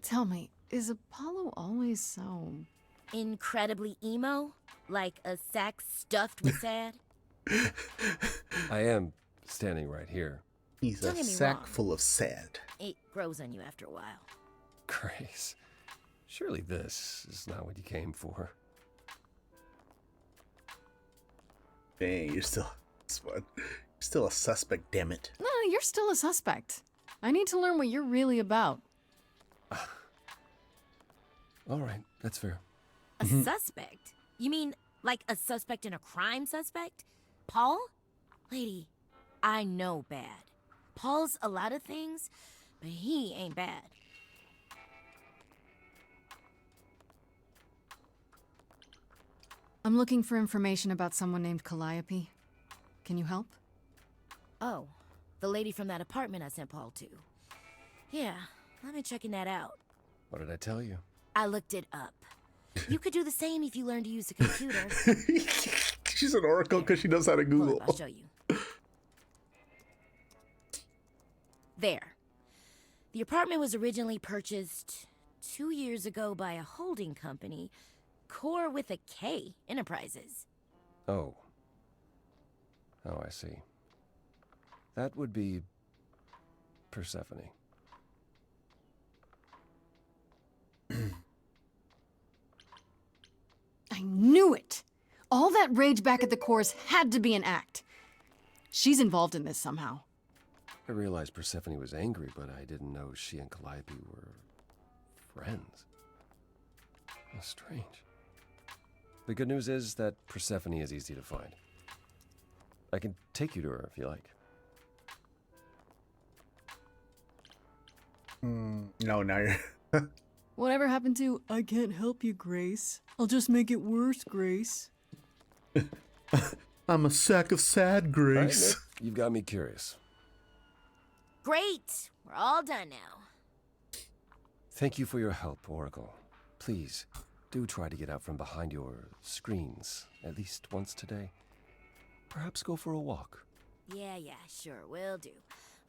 Tell me, is Apollo always so... incredibly emo? Like a sack stuffed with sand? I am standing right here. He's Don't a get me sack wrong. full of sand. It grows on you after a while. Grace, surely this is not what you came for. Dang, you're still a suspect. Damn it. No, you're still a suspect. I need to learn what you're really about. All right, that's fair. A suspect? You mean like a suspect in a crime suspect? Paul? Lady, I know bad. Paul's a lot of things, but he ain't bad. I'm looking for information about someone named Calliope. Can you help? Oh, the lady from that apartment I sent Paul to. Yeah, I've been checking that out. What did I tell you? I looked it up. You could do the same if you learned to use a computer. She's an oracle because she knows how to Google. Hold up, I'll show you. There. The apartment was originally purchased 2 years ago by a holding company, Core with a K Enterprises. Oh. Oh, I see. That would be Persephone. knew it! All that rage back at the cores had to be an act. She's involved in this somehow. I realized Persephone was angry, but I didn't know she and Calliope were friends. How strange. The good news is that Persephone is easy to find. I can take you to her if you like. No, now you're... Whatever happened to, I can't help you, Grace. I'll just make it worse, Grace. I'm a sack of sad, Grace. All right, Nick, you've got me curious. Great! We're all done now. Thank you for your help, Oracle. Please, do try to get out from behind your screens at least once today. Perhaps go for a walk. Yeah, sure, will do.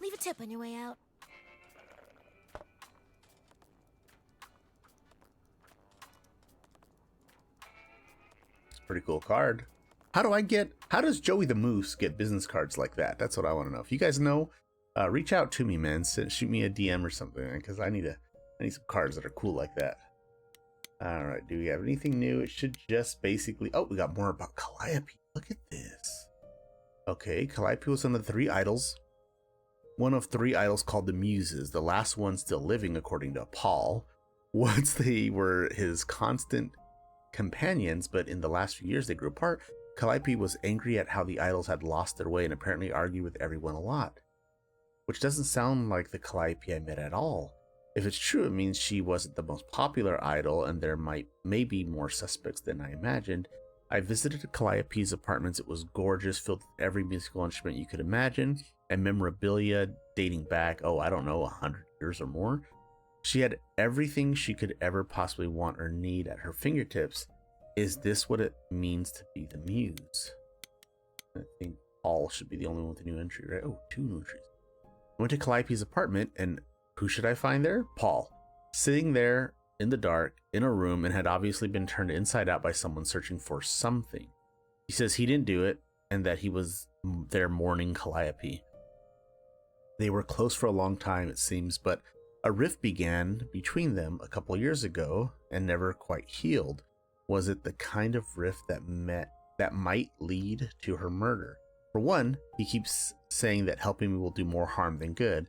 Leave a tip on your way out. It's a pretty cool card. How does Joey the Moose get business cards like that? That's what I want to know. If you guys know, reach out to me, man. Shoot me a DM or something, because I need some cards that are cool like that. All right, do we have anything new? It should just basically... Oh, we got more about Calliope. Look at this. Okay, Calliope was one of the 3 idols. One of 3 idols called the Muses. The last one still living, according to Paul. Once they were his constant companions, but in the last few years they grew apart. Calliope was angry at how the idols had lost their way and apparently argued with everyone a lot. Which doesn't sound like the Calliope I met at all. If it's true, it means she wasn't the most popular idol, and there may be more suspects than I imagined. I visited Calliope's apartments. It was gorgeous, filled with every musical instrument you could imagine, and memorabilia dating back, I don't know, 100 years or more. She had everything she could ever possibly want or need at her fingertips. Is this what it means to be the muse? I think Paul should be the only one with a new entry, right? Oh, 2 new entries. I went to Calliope's apartment, and who should I find there? Paul, sitting there in the dark in a room and had obviously been turned inside out by someone searching for something. He says he didn't do it and that he was there mourning Calliope. They were close for a long time, it seems, but a rift began between them a couple years ago and never quite healed. Was it the kind of rift that might lead to her murder? For one, he keeps saying that helping me will do more harm than good.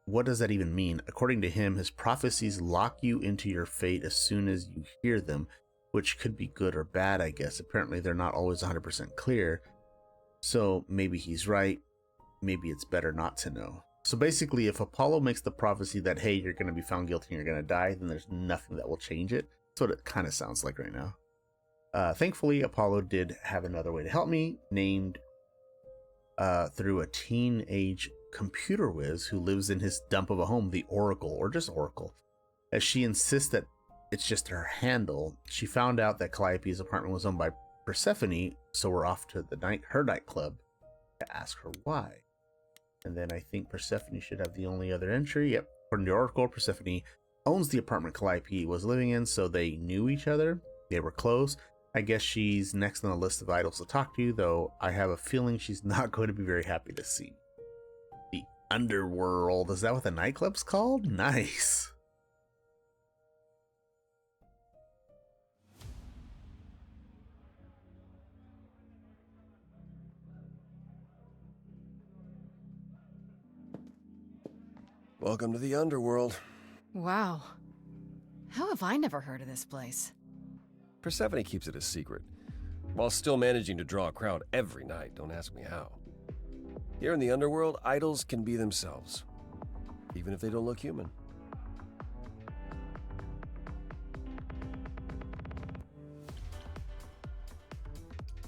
What does that even mean? According to him, his prophecies lock you into your fate as soon as you hear them, which could be good or bad, I guess. Apparently, they're not always 100% clear. So maybe he's right. Maybe it's better not to know. So basically, if Apollo makes the prophecy that, hey, you're going to be found guilty and you're going to die, then there's nothing that will change it. That's what it kind of sounds like right now. Thankfully, Apollo did have another way to help me, named through a teenage computer whiz who lives in his dump of a home, the Oracle, or just Oracle. As she insists that it's just her handle, she found out that Calliope's apartment was owned by Persephone, so we're off to her nightclub to ask her why. And then I think Persephone should have the only other entry. Yep, according to Oracle, Persephone owns the apartment Calliope was living in, so they knew each other. They were close. I guess she's next on the list of idols to talk to, though I have a feeling she's not going to be very happy to see. The Underworld, is that what the nightclub's called? Nice. Welcome to the Underworld. Wow. How have I never heard of this place? Persephone keeps it a secret, while still managing to draw a crowd every night. Don't ask me how. Here in the Underworld, idols can be themselves, even if they don't look human.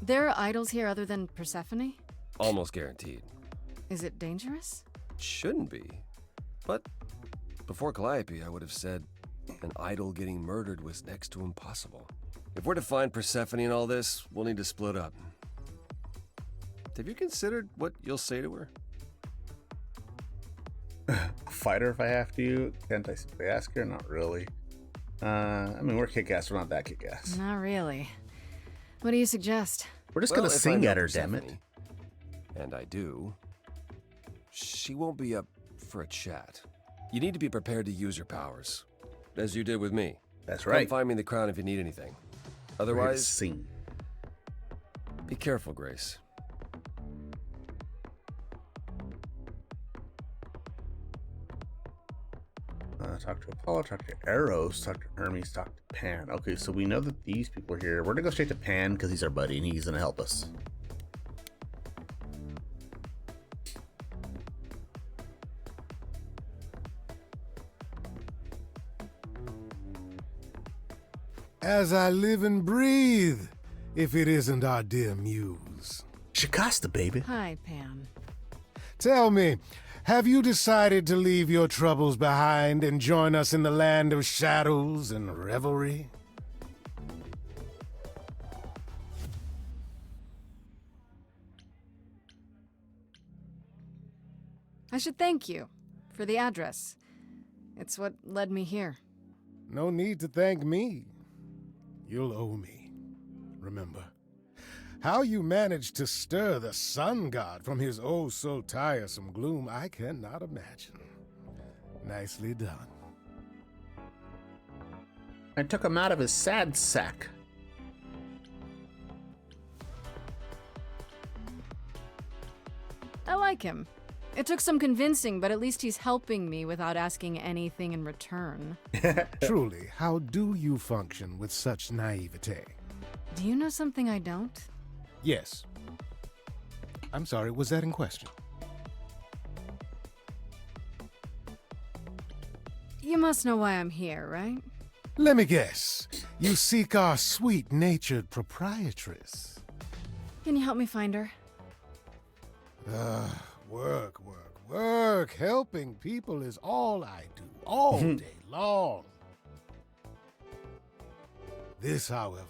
There are idols here other than Persephone? Almost guaranteed. Is it dangerous? Shouldn't be. But before Calliope, I would have said an idol getting murdered was next to impossible. If we're to find Persephone in all this, we'll need to split up. Have you considered what you'll say to her? Fight her if I have to. Can't I simply ask her? Not really. I mean, we're kick-ass. We're not that kick-ass. Not really. What do you suggest? We're just gonna sing at her, damn it. And I do. She won't be up for a chat. You need to be prepared to use your powers, as you did with me. That's right. Come find me in the crowd if you need anything. Otherwise, Sing. be careful, Grace. Talk to Apollo, talk to Eros, talk to Hermes, talk to Pan. Okay, so we know that these people are here. We're gonna go straight to Pan because he's our buddy and he's gonna help us. As I live and breathe, if it isn't our dear muse. Shikasta, baby. Hi, Pan. Tell me, have you decided to leave your troubles behind and join us in the land of shadows and revelry? I should thank you for the address. It's what led me here. No need to thank me. You'll owe me. Remember, how you managed to stir the sun god from his oh-so-tiresome gloom, I cannot imagine. Nicely done. I took him out of his sad sack. I like him. It took some convincing, but at least he's helping me without asking anything in return. Truly, how do you function with such naivete? Do you know something I don't? Yes. I'm sorry, was that in question? You must know why I'm here, right? Let me guess. You seek our sweet-natured proprietress. Can you help me find her? Work. Helping people is all I do, all day long. This, however,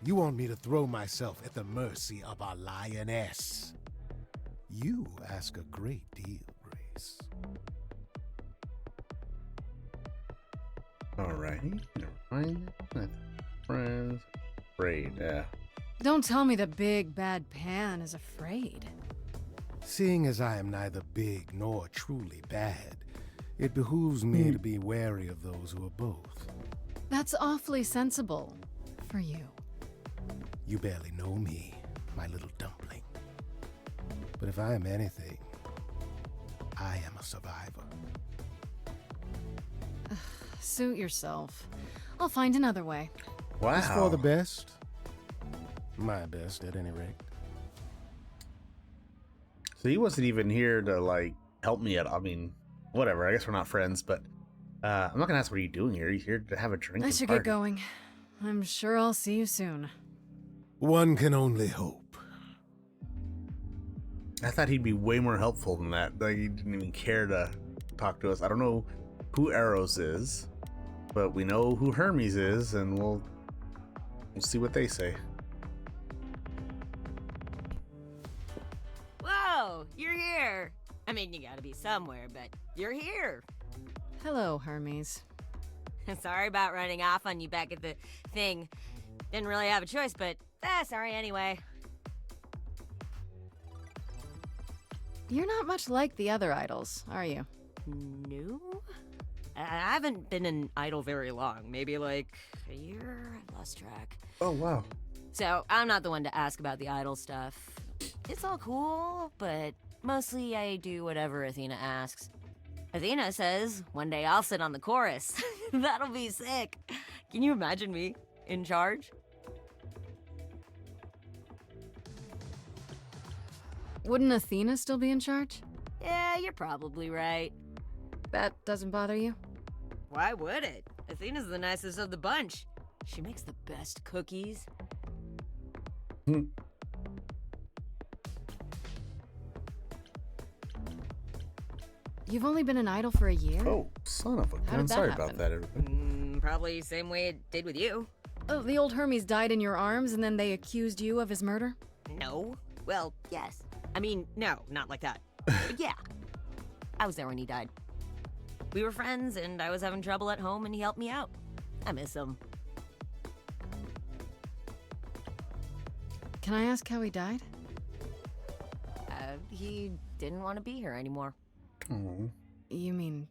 you want me to throw myself at the mercy of a lioness. You ask a great deal, Grace. Alrighty. Never mind. Friends. Afraid, yeah. Don't tell me the big bad Pan is afraid. Seeing as I am neither big nor truly bad, it behooves me to be wary of those who are both. That's awfully sensible for you. You barely know me, my little dumpling. But if I am anything, I am a survivor. Suit yourself. I'll find another way. Wow. It's for the best. My best, at any rate. So he wasn't even here to, like, help me I mean, whatever. I guess we're not friends, but I'm not gonna ask what are you doing here. You're here to have a drink. I should get going. I'm sure I'll see you soon. One can only hope. I thought he'd be way more helpful than that. Like, he didn't even care to talk to us. I don't know who Eros is, but we know who Hermes is, and we'll see what they say. Whoa, you're here. I mean, you gotta be somewhere, but you're here. Hello, Hermes. Sorry about running off on you back at the thing. Didn't really have a choice, but sorry anyway. You're not much like the other idols, are you? No? I haven't been an idol very long. Maybe like a year? I've lost track. Oh, wow. So, I'm not the one to ask about the idol stuff. It's all cool, but mostly I do whatever Athena asks. Athena says one day I'll sit on the chorus. That'll be sick. Can you imagine me in charge? Wouldn't Athena still be in charge? Yeah, you're probably right. That doesn't bother you? Why would it? Athena's the nicest of the bunch. She makes the best cookies. You've only been an idol for a year? Oh, son of a How gun. did that Sorry happen? about that, everybody. Probably same way it did with you. Oh, the old Hermes died in your arms and then they accused you of his murder? No. Well, yes. I mean, no, not like that. But yeah. I was there when he died. We were friends, and I was having trouble at home, and he helped me out. I miss him. Can I ask how he died? He didn't want to be here anymore. Oh. You mean...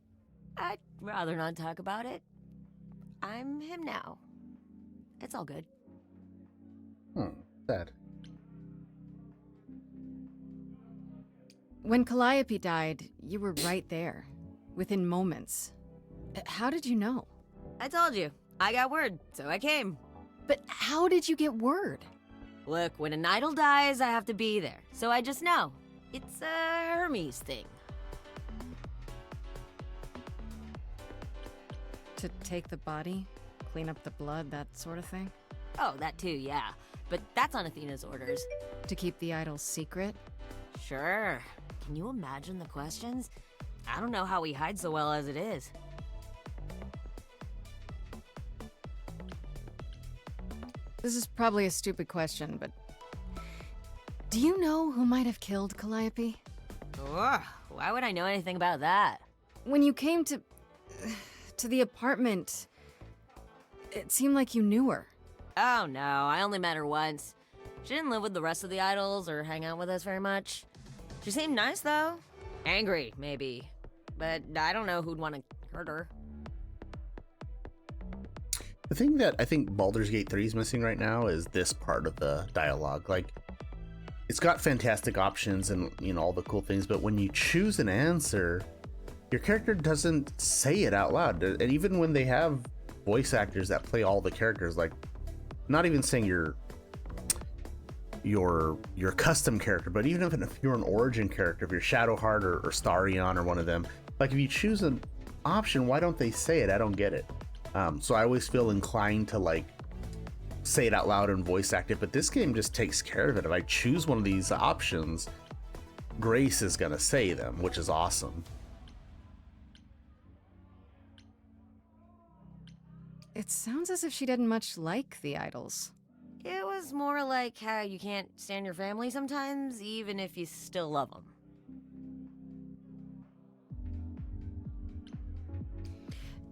I'd rather not talk about it. I'm him now. It's all good. Sad. When Calliope died, you were right there, within moments. How did you know? I told you. I got word, so I came. But how did you get word? Look, when an idol dies, I have to be there. So I just know. It's a Hermes thing. To take the body, clean up the blood, that sort of thing? Oh, that too, yeah. But that's on Athena's orders. To keep the idol's secret? Sure. Can you imagine the questions? I don't know how we hide so well as it is. This is probably a stupid question, but do you know who might have killed Calliope? Ugh, why would I know anything about that? When you came to the apartment, it seemed like you knew her. Oh no, I only met her once. She didn't live with the rest of the idols or hang out with us very much. She seemed nice though. Angry, maybe. But I don't know who'd want to hurt her. The thing that I think Baldur's Gate 3 is missing right now is this part of the dialogue. Like, it's got fantastic options and, you know, all the cool things, but when you choose an answer, your character doesn't say it out loud. And even when they have voice actors that play all the characters, like, not even saying your custom character, but even if you're an origin character, if you're Shadowheart or Starion or one of them, like, if you choose an option, why don't they say it? I don't get it. So I always feel inclined to like say it out loud and voice act it, but this game just takes care of it. If I choose one of these options, Grace is gonna say them, which is awesome. It sounds as if she didn't much like the idols. It was more like how you can't stand your family sometimes, even if you still love them.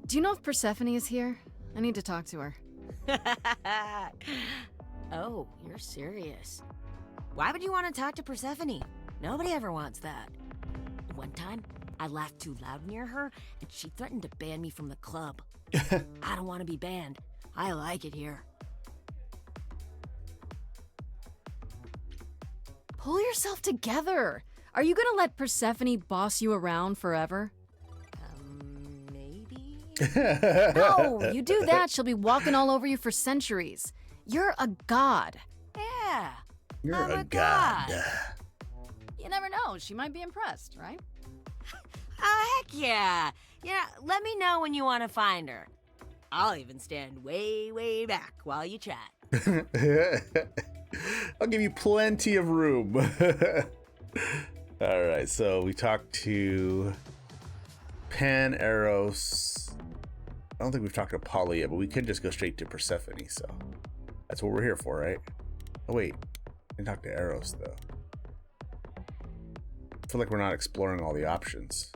Do you know if Persephone is here? I need to talk to her. Oh, you're serious. Why would you want to talk to Persephone? Nobody ever wants that. One time, I laughed too loud near her, and she threatened to ban me from the club. I don't want to be banned. I like it here. Pull yourself together. Are you gonna let Persephone boss you around forever? Maybe? No, you do that, she'll be walking all over you for centuries. You're a god. Yeah. You're a god. You never know, she might be impressed, right? Oh, heck yeah. Yeah, let me know when you want to find her. I'll even stand way, way back while you chat. I'll give you plenty of room. All right, so we talked to Pan, Eros. I don't think we've talked to Polly yet, but we could just go straight to Persephone, so that's what we're here for, right? Oh wait, we can talk to Eros though. I feel like we're not exploring all the options.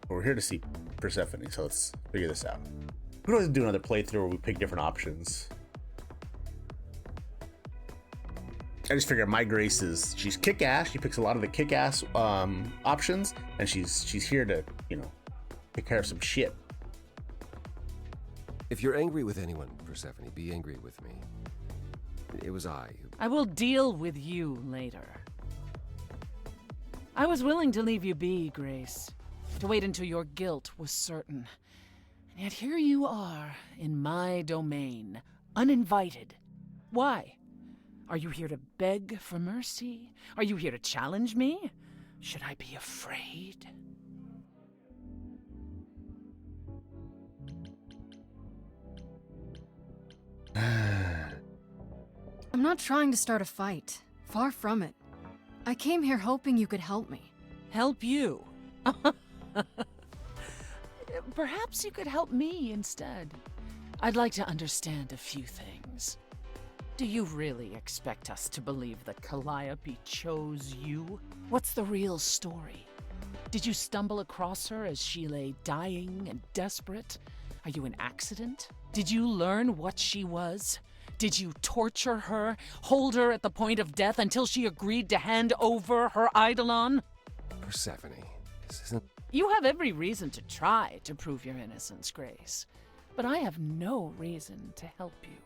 But we're here to see Persephone, so let's figure this out. We could always do another playthrough where we pick different options. I just figured my Grace is, she's kick-ass. She picks a lot of the kick-ass options, and she's here to, you know, take care of some shit. If you're angry with anyone, Persephone, be angry with me. It was I who... I will deal with you later. I was willing to leave you be, Grace, to wait until your guilt was certain. And yet here you are, in my domain, uninvited. Why? Are you here to beg for mercy? Are you here to challenge me? Should I be afraid? I'm not trying to start a fight. Far from it. I came here hoping you could help me. Help you? Perhaps you could help me instead. I'd like to understand a few things. Do you really expect us to believe that Calliope chose you? What's the real story? Did you stumble across her as she lay dying and desperate? Are you an accident? Did you learn what she was? Did you torture her, hold her at the point of death until she agreed to hand over her eidolon? Persephone, this isn't... You have every reason to try to prove your innocence, Grace. But I have no reason to help you.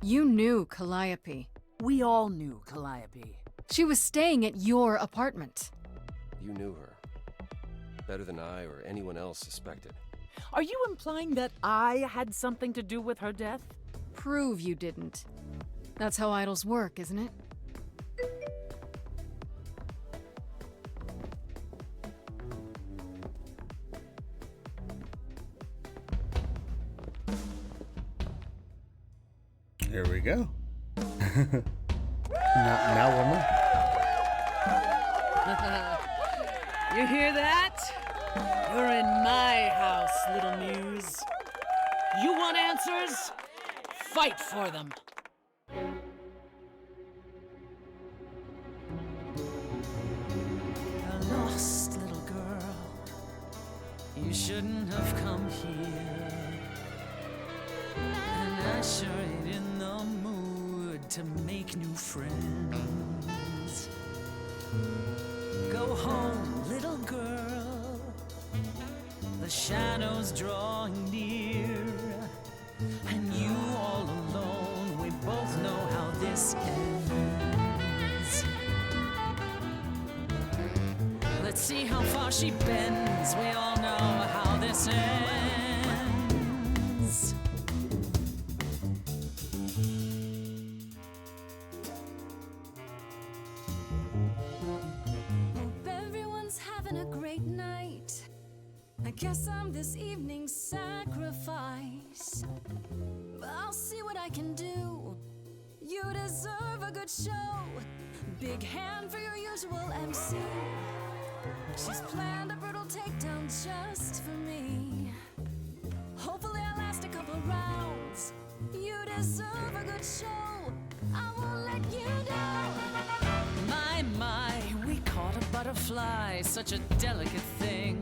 You knew Calliope. We all knew Calliope. She was staying at your apartment. You knew her. Better than I or anyone else suspected. Are you implying that I had something to do with her death? Prove you didn't. That's how idols work, isn't it? Here we go. now one more. You hear that? You're in my house, little muse. You want answers? Fight for them. A lost little girl. You shouldn't have come here. And I sure ain't in the mood to make new friends. Go home, little girl. The shadows drawing near. And you all alone, we both know how this ends. Let's see how far she bends. We all know how this ends. Hope everyone's having a great night. I guess I'm this evening's sacrifice. But I'll see what I can do. You deserve a good show. Big hand for your usual MC. She's planned a brutal takedown just for me. Hopefully I'll last a couple rounds. You deserve a good show. I won't let you down. My, we caught a butterfly, such a delicate thing.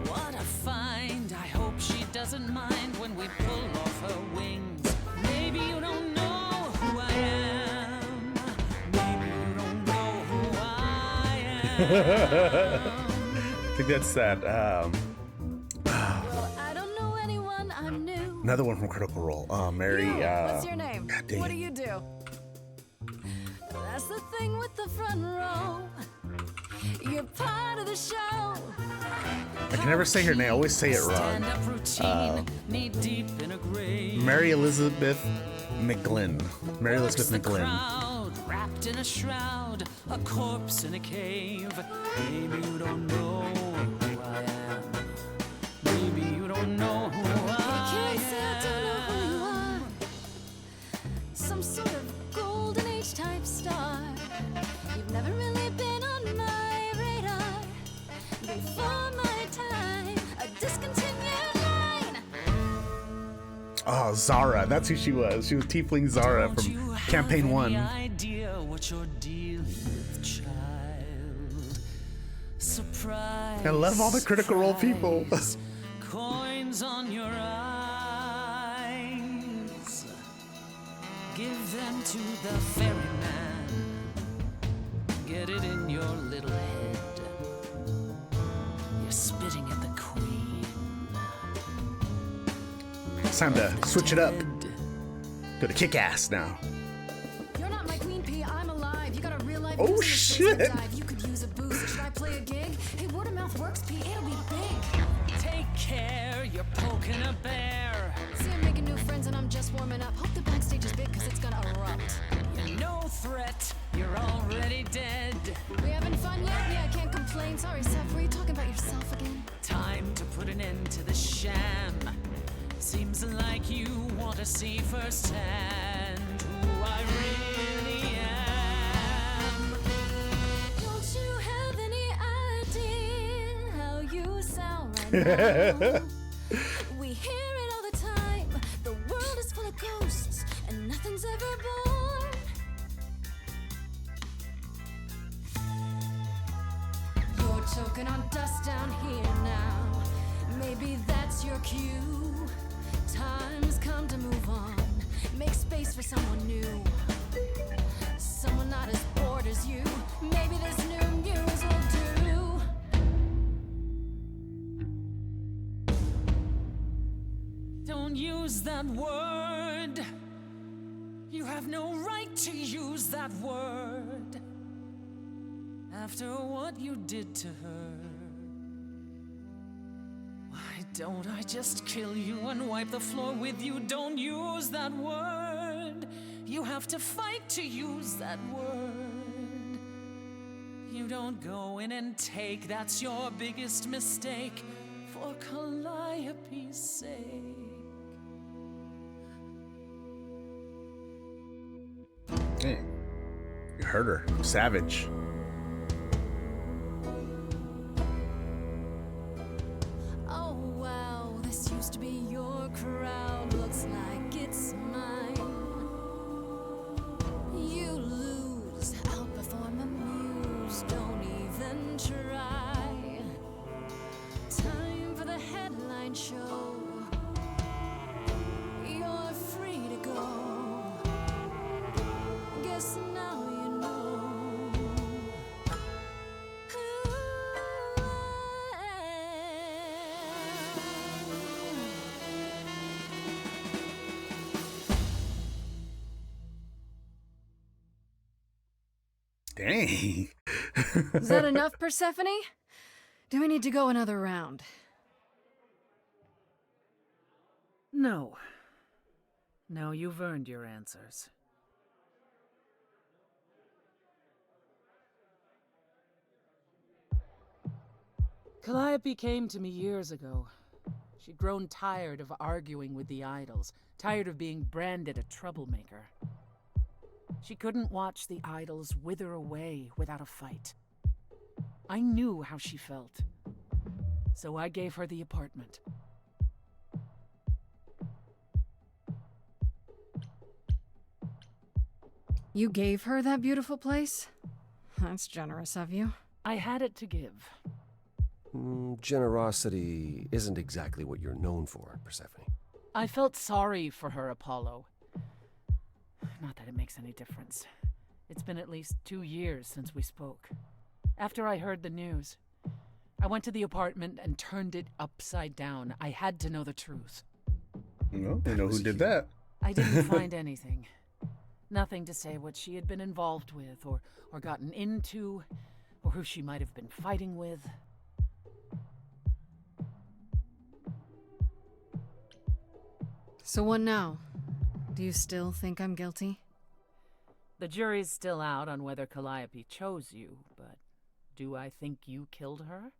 What a find, I hope she doesn't mind when we pull off her wings. Maybe you don't know who I am. Maybe you don't know who I am. I think that's that. Well, I don't know anyone, I'm new. Another one from Critical Role. Mary. You, what's your name? God dang What it. do you do? That's the thing with the front row. You're part of the show. I can never say her name. I always say it wrong. Stand-up routine, knee deep in a grave. Mary Elizabeth McGlynn. Mary Elizabeth Works the McGlynn. crowd, wrapped in a shroud, a corpse in a cave. Maybe you don't know who I am. Maybe you don't know who I Can't say I don't know who you are. Some sort of golden age type star. You've never really been on my radar. Before my time, a discontinued line. Oh, Zara. That's who she was. She was Tiefling Zara from Campaign 1. idea what you're dealing with, child. Surprise. I love all the Critical Role people. Coins on your eyes. Give them to the ferryman. Get it in your little head. You're spitting at the queen. It's time to switch it up. Go to Kick-Ass now. You're not my queen pea, I'm alive. You got a real life. Oh, news in a shit. dive. You could use a boost. Should I play a gig? Hey, word of mouth works, Pea. It'll be big. Take care, you're poking a bear. See, I'm making new friends and I'm just warming up. Hope the backstage is big, cause it's gonna erupt. You're no threat, you're already dead. We having fun yet? Yeah, I can't complain. Sorry, Seth, were you talking about yourself again? Time to put an end to the sham. Seems like you want to see firsthand who I really am. Don't you have any idea how you sound right now? We hear it all the time. The world is full of ghosts and nothing's ever born. You're choking on dust down here now. Maybe that's your cue. Time's come to move on. Make space for someone new. Someone not as bored as you. Maybe this new muse will do. Don't use that word. You have no right to use that word. After what you did to her. Why don't I just kill you and wipe the floor with you? Don't use that word. You have to fight to use that word. You don't go in and take, that's your biggest mistake. For Calliope's sake. Hey, you heard her. Savage. Oh wow, this used to be your crowd. Looks like it's mine. You lose, outperform a muse. Don't even try. Time for the headline show. You're free to go. Guess now you know. Who Dang. Is that enough, Persephone? Do we need to go another round? No. No, you've earned your answers. Calliope came to me years ago. She'd grown tired of arguing with the idols, tired of being branded a troublemaker. She couldn't watch the idols wither away without a fight. I knew how she felt, so I gave her the apartment. You gave her that beautiful place? That's generous of you. I had it to give. Generosity isn't exactly what you're known for, Persephone. I felt sorry for her, Apollo. Not that it makes any difference. It's been at least 2 years since we spoke. After I heard the news, I went to the apartment and turned it upside down. I had to know the truth. Well, we know who did that. I didn't find anything. Nothing to say what she had been involved with, or gotten into, or who she might have been fighting with. So what now? Do you still think I'm guilty? The jury's still out on whether Calliope chose you, but do I think you killed her?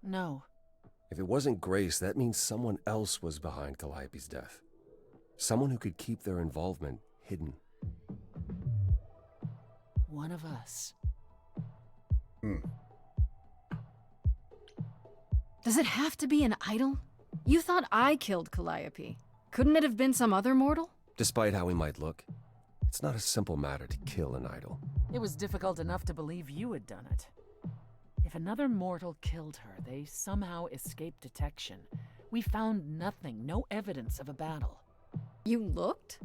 No. If it wasn't Grace, that means someone else was behind Calliope's death. Someone who could keep their involvement hidden. One of us. Does it have to be an idol? You thought I killed Calliope. Couldn't it have been some other mortal? Despite how he might look, it's not a simple matter to kill an idol. It was difficult enough to believe you had done it. If another mortal killed her, they somehow escaped detection. We found nothing, no evidence of a battle. You looked?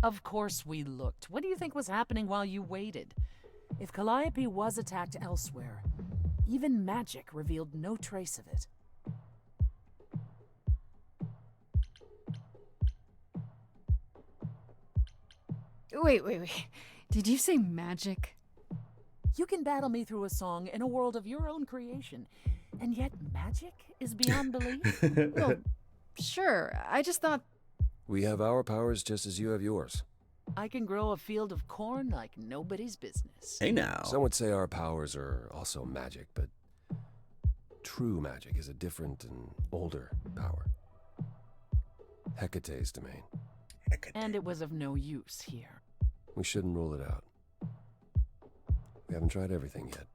Of course we looked. What do you think was happening while you waited? If Calliope was attacked elsewhere, even magic revealed no trace of it. Wait. Did you say magic? You can battle me through a song in a world of your own creation, and yet magic is beyond belief? Well, sure. I just thought... We have our powers just as you have yours. I can grow a field of corn like nobody's business. Hey now. Some would say our powers are also magic, but true magic is a different and older power. Hecate's domain. And it was of no use here. We shouldn't rule it out. We haven't tried everything yet.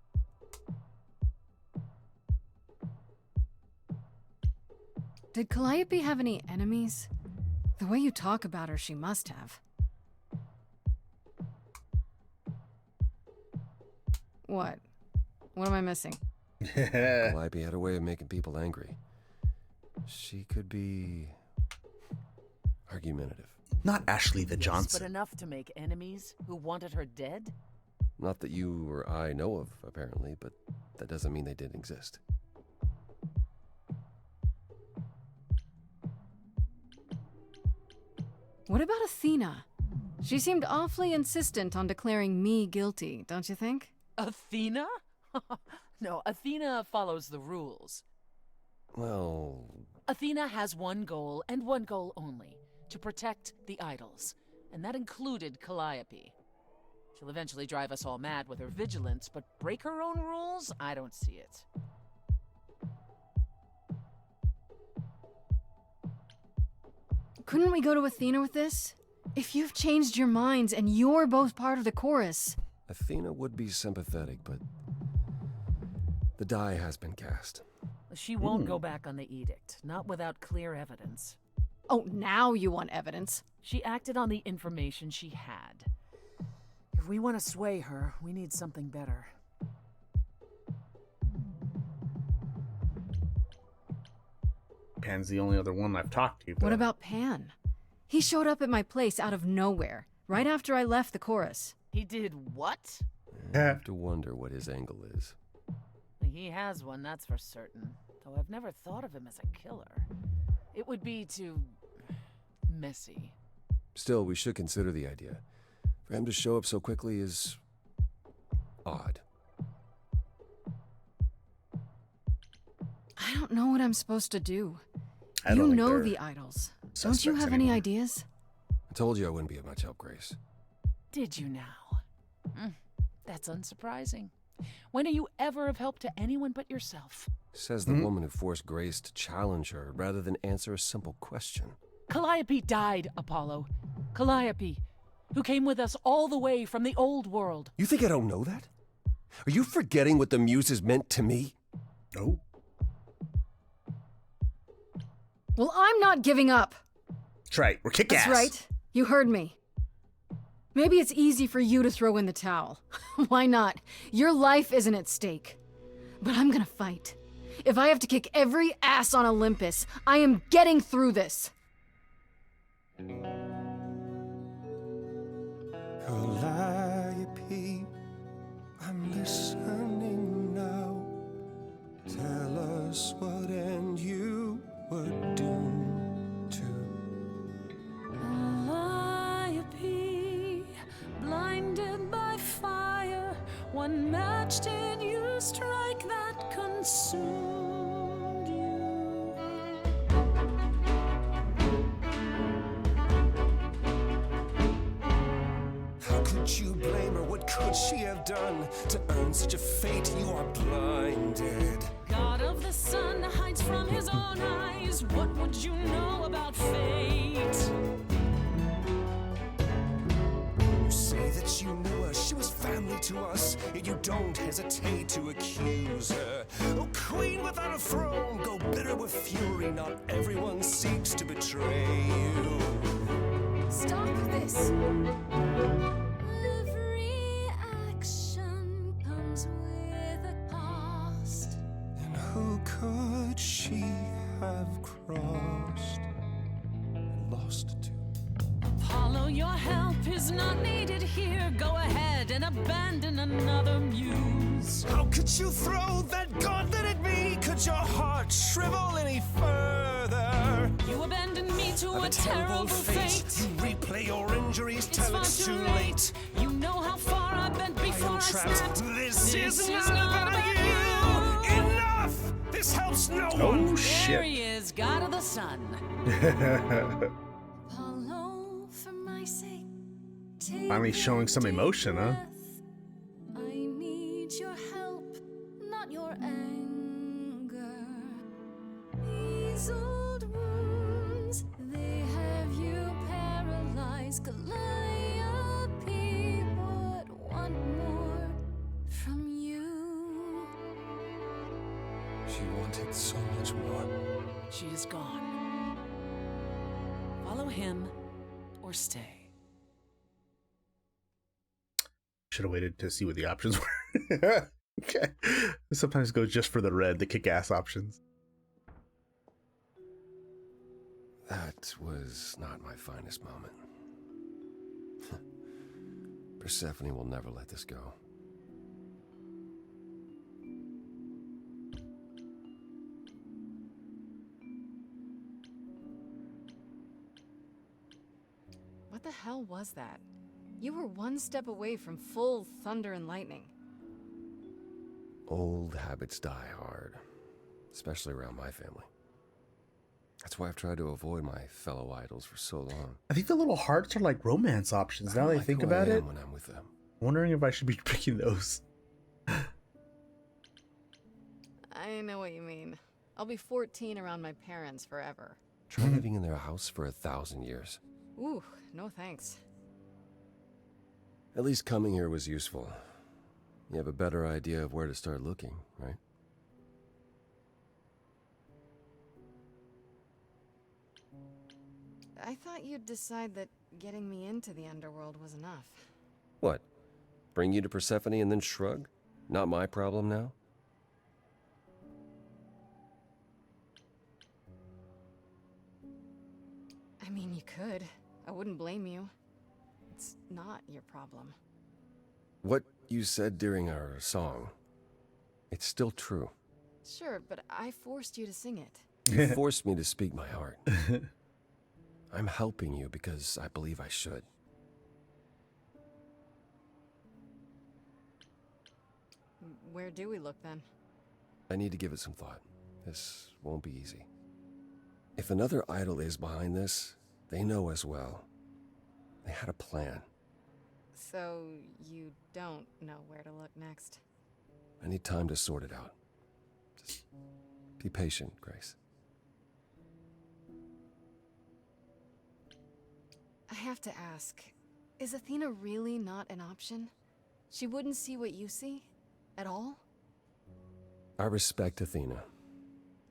Did Calliope have any enemies? The way you talk about her, she must have. What? What am I missing? Calliope had a way of making people angry. She could be argumentative. Not Ashley the Yes, Johnson. but enough to make enemies who wanted her dead? Not that you or I know of, apparently, but that doesn't mean they didn't exist. What about Athena? She seemed awfully insistent on declaring me guilty, don't you think? Athena? No, Athena follows the rules. Well... Athena has one goal, and one goal only. To protect the idols. And that included Calliope. She'll eventually drive us all mad with her vigilance, but break her own rules? I don't see it. Couldn't we go to Athena with this? If you've changed your minds and you're both part of the chorus... Athena would be sympathetic, but... the die has been cast. She won't go back on the edict, not without clear evidence. Oh, now you want evidence? She acted on the information she had. If we want to sway her, we need something better. Pan's the only other one I've talked to. What about Pan? He showed up at my place out of nowhere, right after I left the chorus. He did what? I have to wonder what his angle is. He has one, that's for certain. Though I've never thought of him as a killer. It would be too... messy. Still, we should consider the idea. For him to show up so quickly is... odd. I don't know what I'm supposed to do. I don't You think know they're the idols. Don't you have any anymore. ideas? I told you I wouldn't be of much help, Grace. Did you now? That's unsurprising. When are you ever of help to anyone but yourself? Says the woman who forced Grace to challenge her rather than answer a simple question. Calliope died, Apollo. Calliope, who came with us all the way from the old world. You think I don't know that? Are you forgetting what the Muses meant to me? No. Well, I'm not giving up. That's right. We're kick-ass. That's right. You heard me. Maybe it's easy for you to throw in the towel. Why not? Your life isn't at stake. But I'm gonna fight. If I have to kick every ass on Olympus, I am getting through this. Calliope, I'm listening now. Tell us what end you were doomed to. Calliope, blinded by fire, one match did you strike that consumed you. How could you blame her? What could she have done to earn such a fate? You are blinded. God of the sun hides from his own eyes. What would you know about fate? You say that you knew her, she was family to us, yet you don't hesitate to accuse her. Oh, queen without a throne, go bitter with fury. Not everyone seeks to betray you. Stop this. Every action comes with a cost. And who could she have crossed and lost to? Apollo, your help is not needed here. Go ahead and abandon another muse. How could you throw that gauntlet at me? Could your heart shrivel any further? You abandoned me to a terrible fate. You replay your injuries It's till far it's too too late. late. You know how far I've been before I trapped. snapped. This is is not about you. Enough! This helps no one. Oh, There shit. he is, God of the sun. Apollo, for my sake, take Finally showing some emotion, huh? I need your help, not your anger. These old wounds, they have you paralyzed. Calliope would want more from you. She wanted so much more. She is gone. Follow him, or stay. Should have waited to see what the options were. Okay. Sometimes go just for the red, the kick-ass options. That was not my finest moment. Persephone will never let this go. What the hell was that? You were one step away from full thunder and lightning. Old habits die hard, especially around my family. That's why I've tried to avoid my fellow idols for so long. I think the little hearts are like romance options now that I like think who about I am it. when I'm with them. Wondering if I should be picking those. I know what you mean. I'll be 14 around my parents forever. Try living in their house for 1,000 years. Ooh, no thanks. At least coming here was useful. You have a better idea of where to start looking, right? I thought you'd decide that getting me into the underworld was enough. What? Bring you to Persephone and then shrug? Not my problem now? I mean, you could. I wouldn't blame you. It's not your problem. What you said during our song, it's still true. Sure, but I forced you to sing it. You forced me to speak my heart. I'm helping you because I believe I should. Where do we look then? I need to give it some thought. This won't be easy. If another idol is behind this, they know as well. They had a plan. So you don't know where to look next? I need time to sort it out. Just be patient, Grace. I have to ask, is Athena really not an option? She wouldn't see what you see? At all? I respect Athena.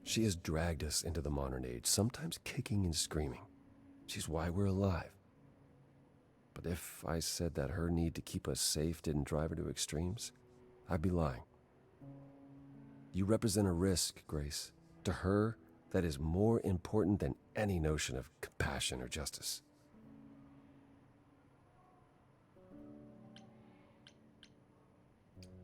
She has dragged us into the modern age, sometimes kicking and screaming. She's why we're alive. But if I said that her need to keep us safe didn't drive her to extremes, I'd be lying. You represent a risk, Grace. To her, that is more important than any notion of compassion or justice.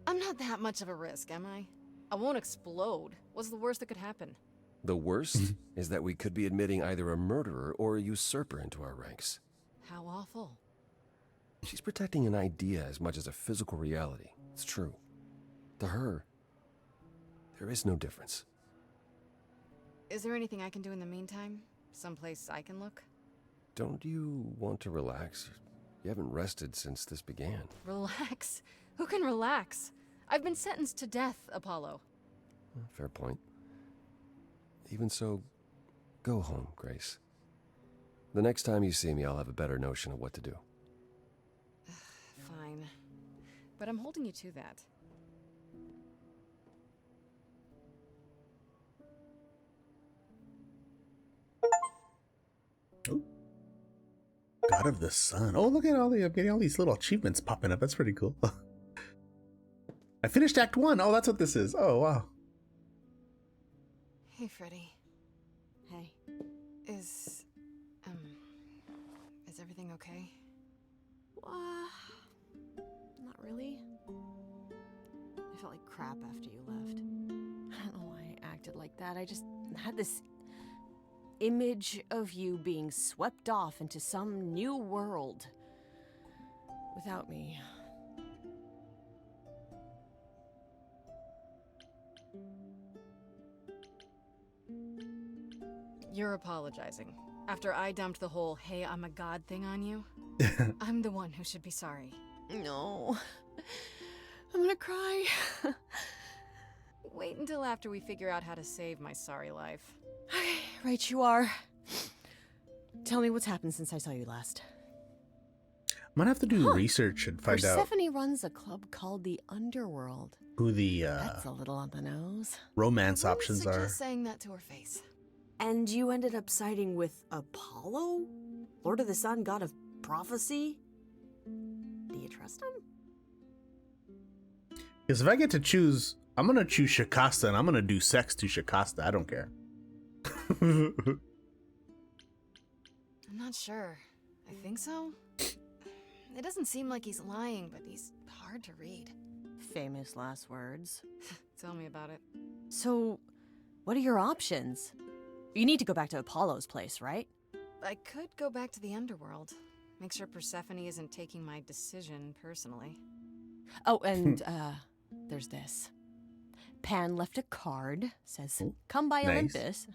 I'm not that much of a risk, am I? I won't explode. What's the worst that could happen? The worst is that we could be admitting either a murderer or a usurper into our ranks. How awful. She's protecting an idea as much as a physical reality. It's true. To her, there is no difference. Is there anything I can do in the meantime? Someplace I can look? Don't you want to relax? You haven't rested since this began. Relax? Who can relax? I've been sentenced to death, Apollo. Fair point. Even so, go home, Grace. The next time you see me, I'll have a better notion of what to do. Fine. But I'm holding you to that. Oh. God of the Sun. Oh, look at I'm getting all these little achievements popping up. That's pretty cool. I finished Act 1. Oh, that's what this is. Oh, wow. Hey, Freddy. Hey. Is everything okay? Not really. I felt like crap after you left. I don't know why I acted like that. I just had this image of you being swept off into some new world without me. You're apologizing. After I dumped the whole, hey, I'm a god thing on you, I'm the one who should be sorry. No. I'm gonna cry. Wait until after we figure out how to save my sorry life. Okay, right you are. Tell me what's happened since I saw you last. I'm gonna have to do research and find out Persephone runs a club called the Underworld. who the That's a little on the nose. romance options are. Just saying that to her face. And you ended up siding with Apollo? Lord of the Sun, god of prophecy? Do you trust him? Because if I get to choose, I'm gonna choose Shikasta, and I'm gonna do sex to Shikasta. I don't care. I'm not sure. I think so. It doesn't seem like he's lying, but he's hard to read. Famous last words. Tell me about it. So, what are your options? You need to go back to Apollo's place, right? I could go back to the underworld. Make sure Persephone isn't taking my decision personally. Oh, and, there's this. Pan left a card, says, come by Nice. Olympus.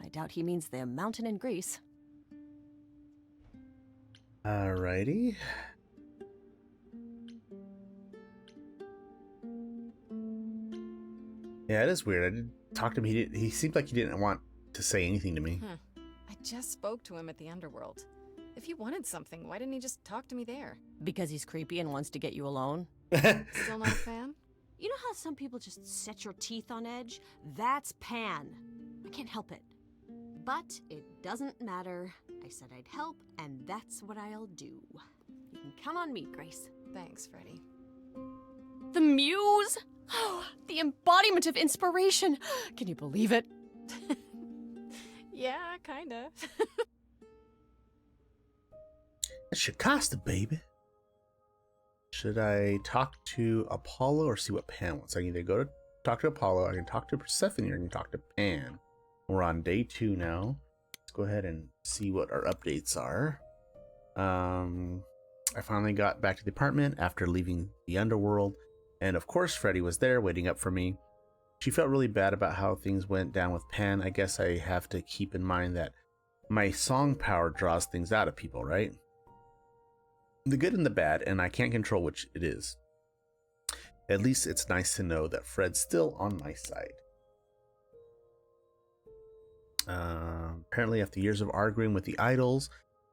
I doubt he means the mountain in Greece. Alrighty. Yeah, it is weird. I did talk to him. He seemed like he didn't want to say anything to me. I just spoke to him at the underworld. If he wanted something, why didn't he just talk to me there? Because he's creepy and wants to get you alone. Still not a fan? You know how some people just set your teeth on edge? That's Pan. I can't help it. But it doesn't matter. I said I'd help, and that's what I'll do. You can count on me, Grace. Thanks, Freddie. The muse? Oh, the embodiment of inspiration. Can you believe it? Yeah, kinda. That's Shikasta, baby. Should I talk to Apollo or see what Pan wants? I can either go to talk to Apollo, I can talk to Persephone, or I can talk to Pan. We're on day 2 now. Let's go ahead and see what our updates are. I finally got back to the apartment after leaving the underworld, and of course Freddie was there waiting up for me. She felt really bad about how things went down with Pan. I guess I have to keep in mind that my song power draws things out of people, right? The good and the bad, and I can't control which it is. At least it's nice to know that Fred's still on my side. Apparently, after years of arguing with the idols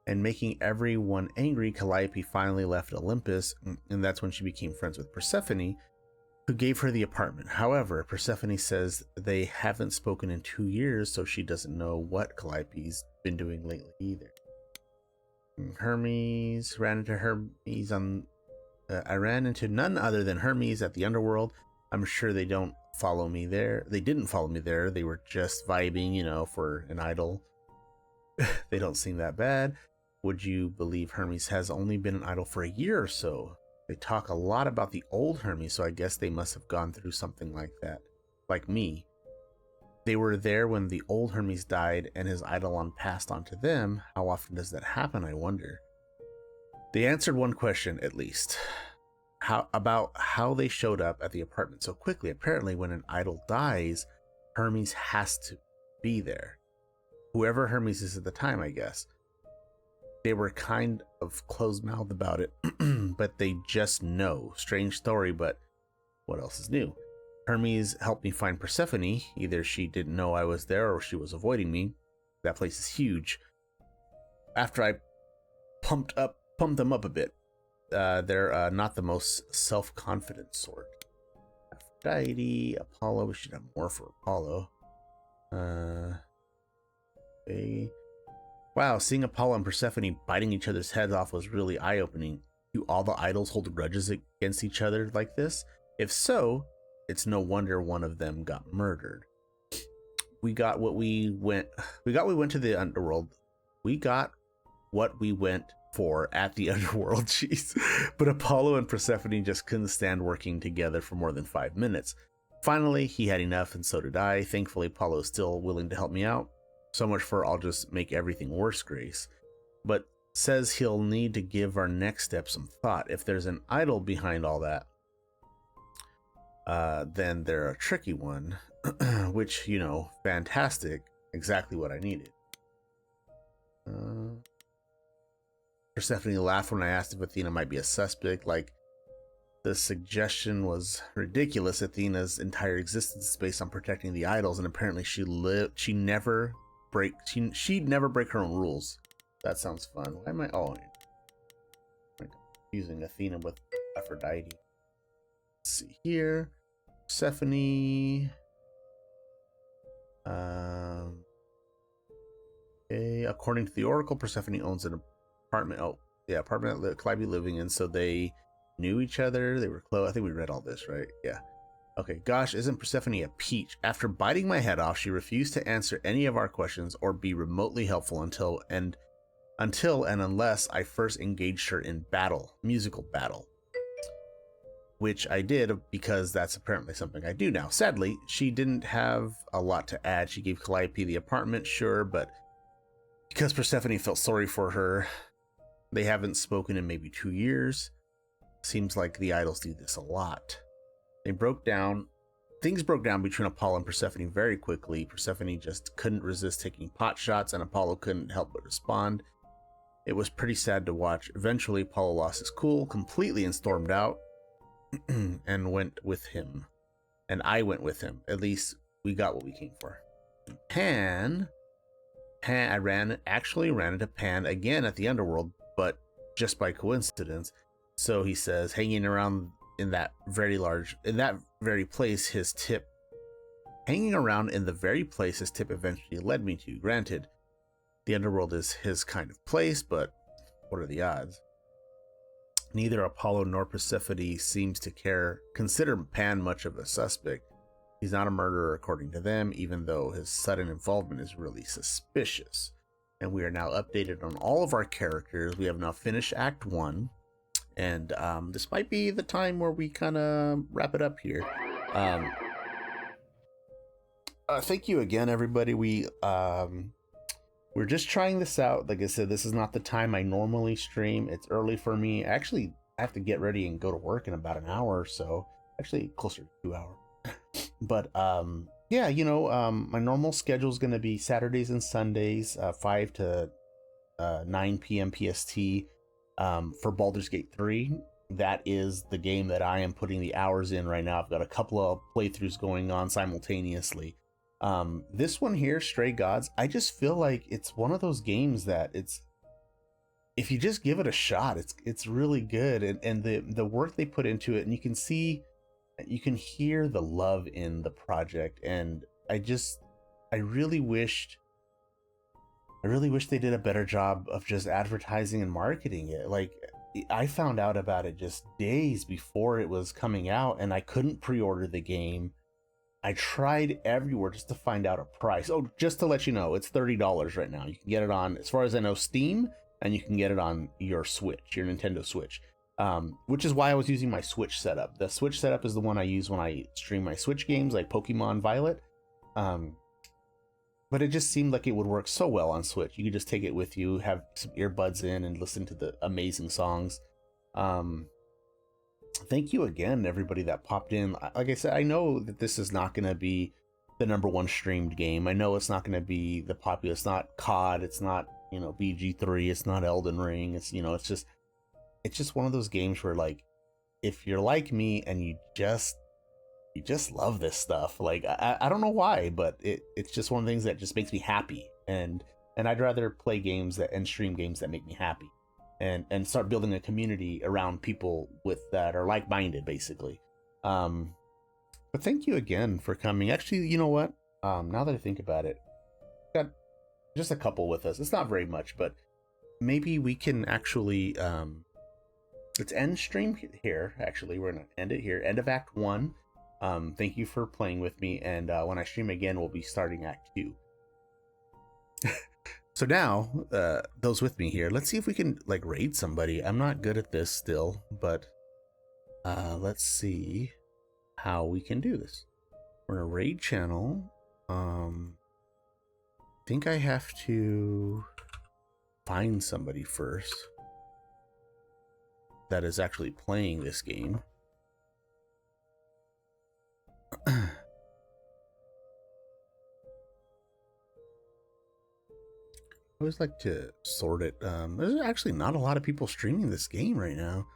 and making everyone angry, Calliope finally left Olympus, and that's when she became friends with Persephone, who gave her the apartment. However, Persephone says they haven't spoken in 2 years, so she doesn't know what Calliope's been doing lately either. Hermes ran into Hermes on. I ran into none other than Hermes at the underworld. I'm sure they don't follow me there. They didn't follow me there. They were just vibing, you know, for an idol. They don't seem that bad. Would you believe Hermes has only been an idol for a year or so? They talk a lot about the old Hermes, so I guess they must have gone through something like that. Like me. They were there when the old Hermes died and his eidolon passed on to them. How often does that happen, I wonder? They answered one question, at least. About how they showed up at the apartment so quickly. Apparently, when an idol dies, Hermes has to be there. Whoever Hermes is at the time, I guess. They were kind of closed-mouthed about it, but they just know. Strange story, but what else is new? Hermes helped me find Persephone. Either she didn't know I was there or she was avoiding me. That place is huge. After I pumped them up a bit, they're not the most self-confident sort. Aphrodite, Apollo. We should have more for Apollo. Okay. Wow, seeing Apollo and Persephone biting each other's heads off was really eye-opening. Do all the idols hold grudges against each other like this? If so, it's no wonder one of them got murdered. We got what we went to the underworld. We got what we went for at the underworld, jeez. But Apollo and Persephone just couldn't stand working together for more than 5 minutes. Finally, he had enough, and so did I. Thankfully, Apollo is still willing to help me out. So much for I'll just make everything worse, Grace. But says he'll need to give our next step some thought. If there's an idol behind all that, then they're a tricky one. Which, you know, fantastic. Exactly what I needed. Persephone laughed when I asked if Athena might be a suspect. Like, the suggestion was ridiculous. Athena's entire existence is based on protecting the idols, and apparently she'd never break her own rules. That sounds fun. Why am I I'm confusing Athena with Aphrodite? Let's see here. Persephone. Okay. According to the Oracle, Persephone owns an apartment. Oh, yeah, apartment that Calliope living in. So they knew each other. They were close. I think we read all this, right? Yeah. Okay. Gosh, isn't Persephone a peach? After biting my head off, she refused to answer any of our questions or be remotely helpful until and unless I first engaged her in musical battle. Which I did because that's apparently something I do now. Sadly, she didn't have a lot to add. She gave Calliope the apartment, sure, but because Persephone felt sorry for her, They haven't spoken in maybe 2 years. Seems like the idols do this a lot. Things broke down between Apollo and Persephone very quickly. Persephone just couldn't resist taking pot shots, and Apollo couldn't help but respond. It was pretty sad to watch. Eventually, Apollo lost his cool completely and stormed out and went with him. And I went with him. At least we got what we came for. Pan, I actually ran into Pan again at the underworld, but just by coincidence. So he says, hanging around in that very place his tip eventually led me to. Granted, the underworld is his kind of place, but what are the odds? Neither Apollo nor Persephone seems to consider Pan much of a suspect. He's not a murderer according to them, even though his sudden involvement is really suspicious. And we are now updated on all of our characters. We have now finished Act 1. And this might be the time where we kind of wrap it up here. Thank you again, everybody. We're just trying this out. Like I said, this is not the time I normally stream. It's early for me. Actually, I have to get ready and go to work in about an hour or so. Actually, closer to 2 hours. But yeah, my normal schedule is going to be Saturdays and Sundays, 5 to 9 p.m. PST. For Baldur's Gate 3, that is the game that I am putting the hours in right now. I've got a couple of playthroughs going on simultaneously. This one here, Stray Gods, I just feel like it's one of those games that if you just give it a shot, it's really good, and the work they put into it, and you can hear the love in the project, and I really wished they did a better job of just advertising and marketing it. Like, I found out about it just days before it was coming out, and I couldn't pre-order the game. I tried everywhere just to find out a price. Oh, just to let you know, it's $30 right now. You can get it on, as far as I know, Steam, and you can get it on your Switch, your Nintendo Switch. Which is why I was using my Switch setup. The Switch setup is the one I use when I stream my Switch games, like Pokemon Violet. But it just seemed like it would work so well on Switch. You could just take it with you, have some earbuds in, and listen to the amazing songs. Thank you again, everybody that popped in. Like I said, I know that this is not going to be the #1 streamed game. I know it's not going to be the popular. It's not COD. It's not, BG3. It's not Elden Ring. It's just one of those games where, like, if you're like me and you just love this stuff, like, I don't know why, but it's just one of the things that just makes me happy, and I'd rather play games and stream games that make me happy, and start building a community around people that are like-minded, basically. But thank you again for coming. Actually, you know what? Now that I think about it, got just a couple with us. It's not very much, but maybe we can actually let's end stream here. Actually, we're gonna end it here. End of Act 1. Thank you for playing with me, and when I stream again, we'll be starting Act 2. So now, those with me here, let's see if we can, like, raid somebody. I'm not good at this still, but let's see how we can do this. We're in a raid channel. I think I have to find somebody first that is actually playing this game. I always like to sort it. There's actually not a lot of people streaming this game right now.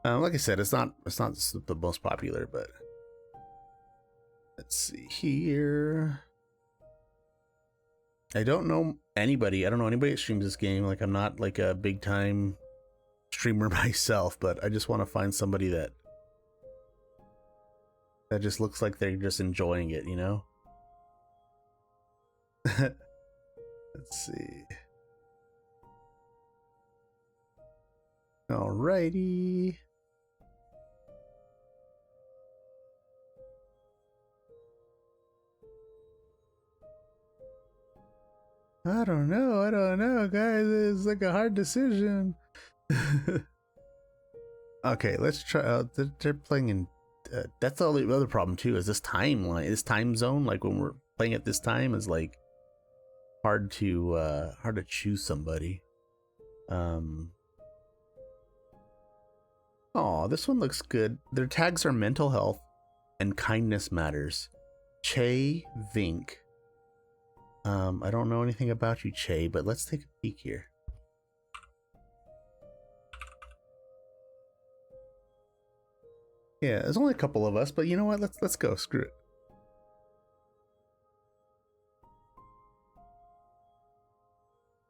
Like I said, it's not the most popular, but let's see here. I don't know anybody that streams this game. Like, I'm not like a big time streamer myself, but I just want to find somebody that just looks like they're just enjoying it, Let's see. Alrighty. I don't know, guys. It's like a hard decision. Okay, let's try. They're playing in. That's the only other problem too. Is this timeline? This time zone, like when we're playing at this time, is like hard to choose somebody. Oh, this one looks good. Their tags are mental health and kindness matters. Che Vink. I don't know anything about you, Che, but let's take a peek here. Yeah, there's only a couple of us, but you know what? Let's go. Screw it.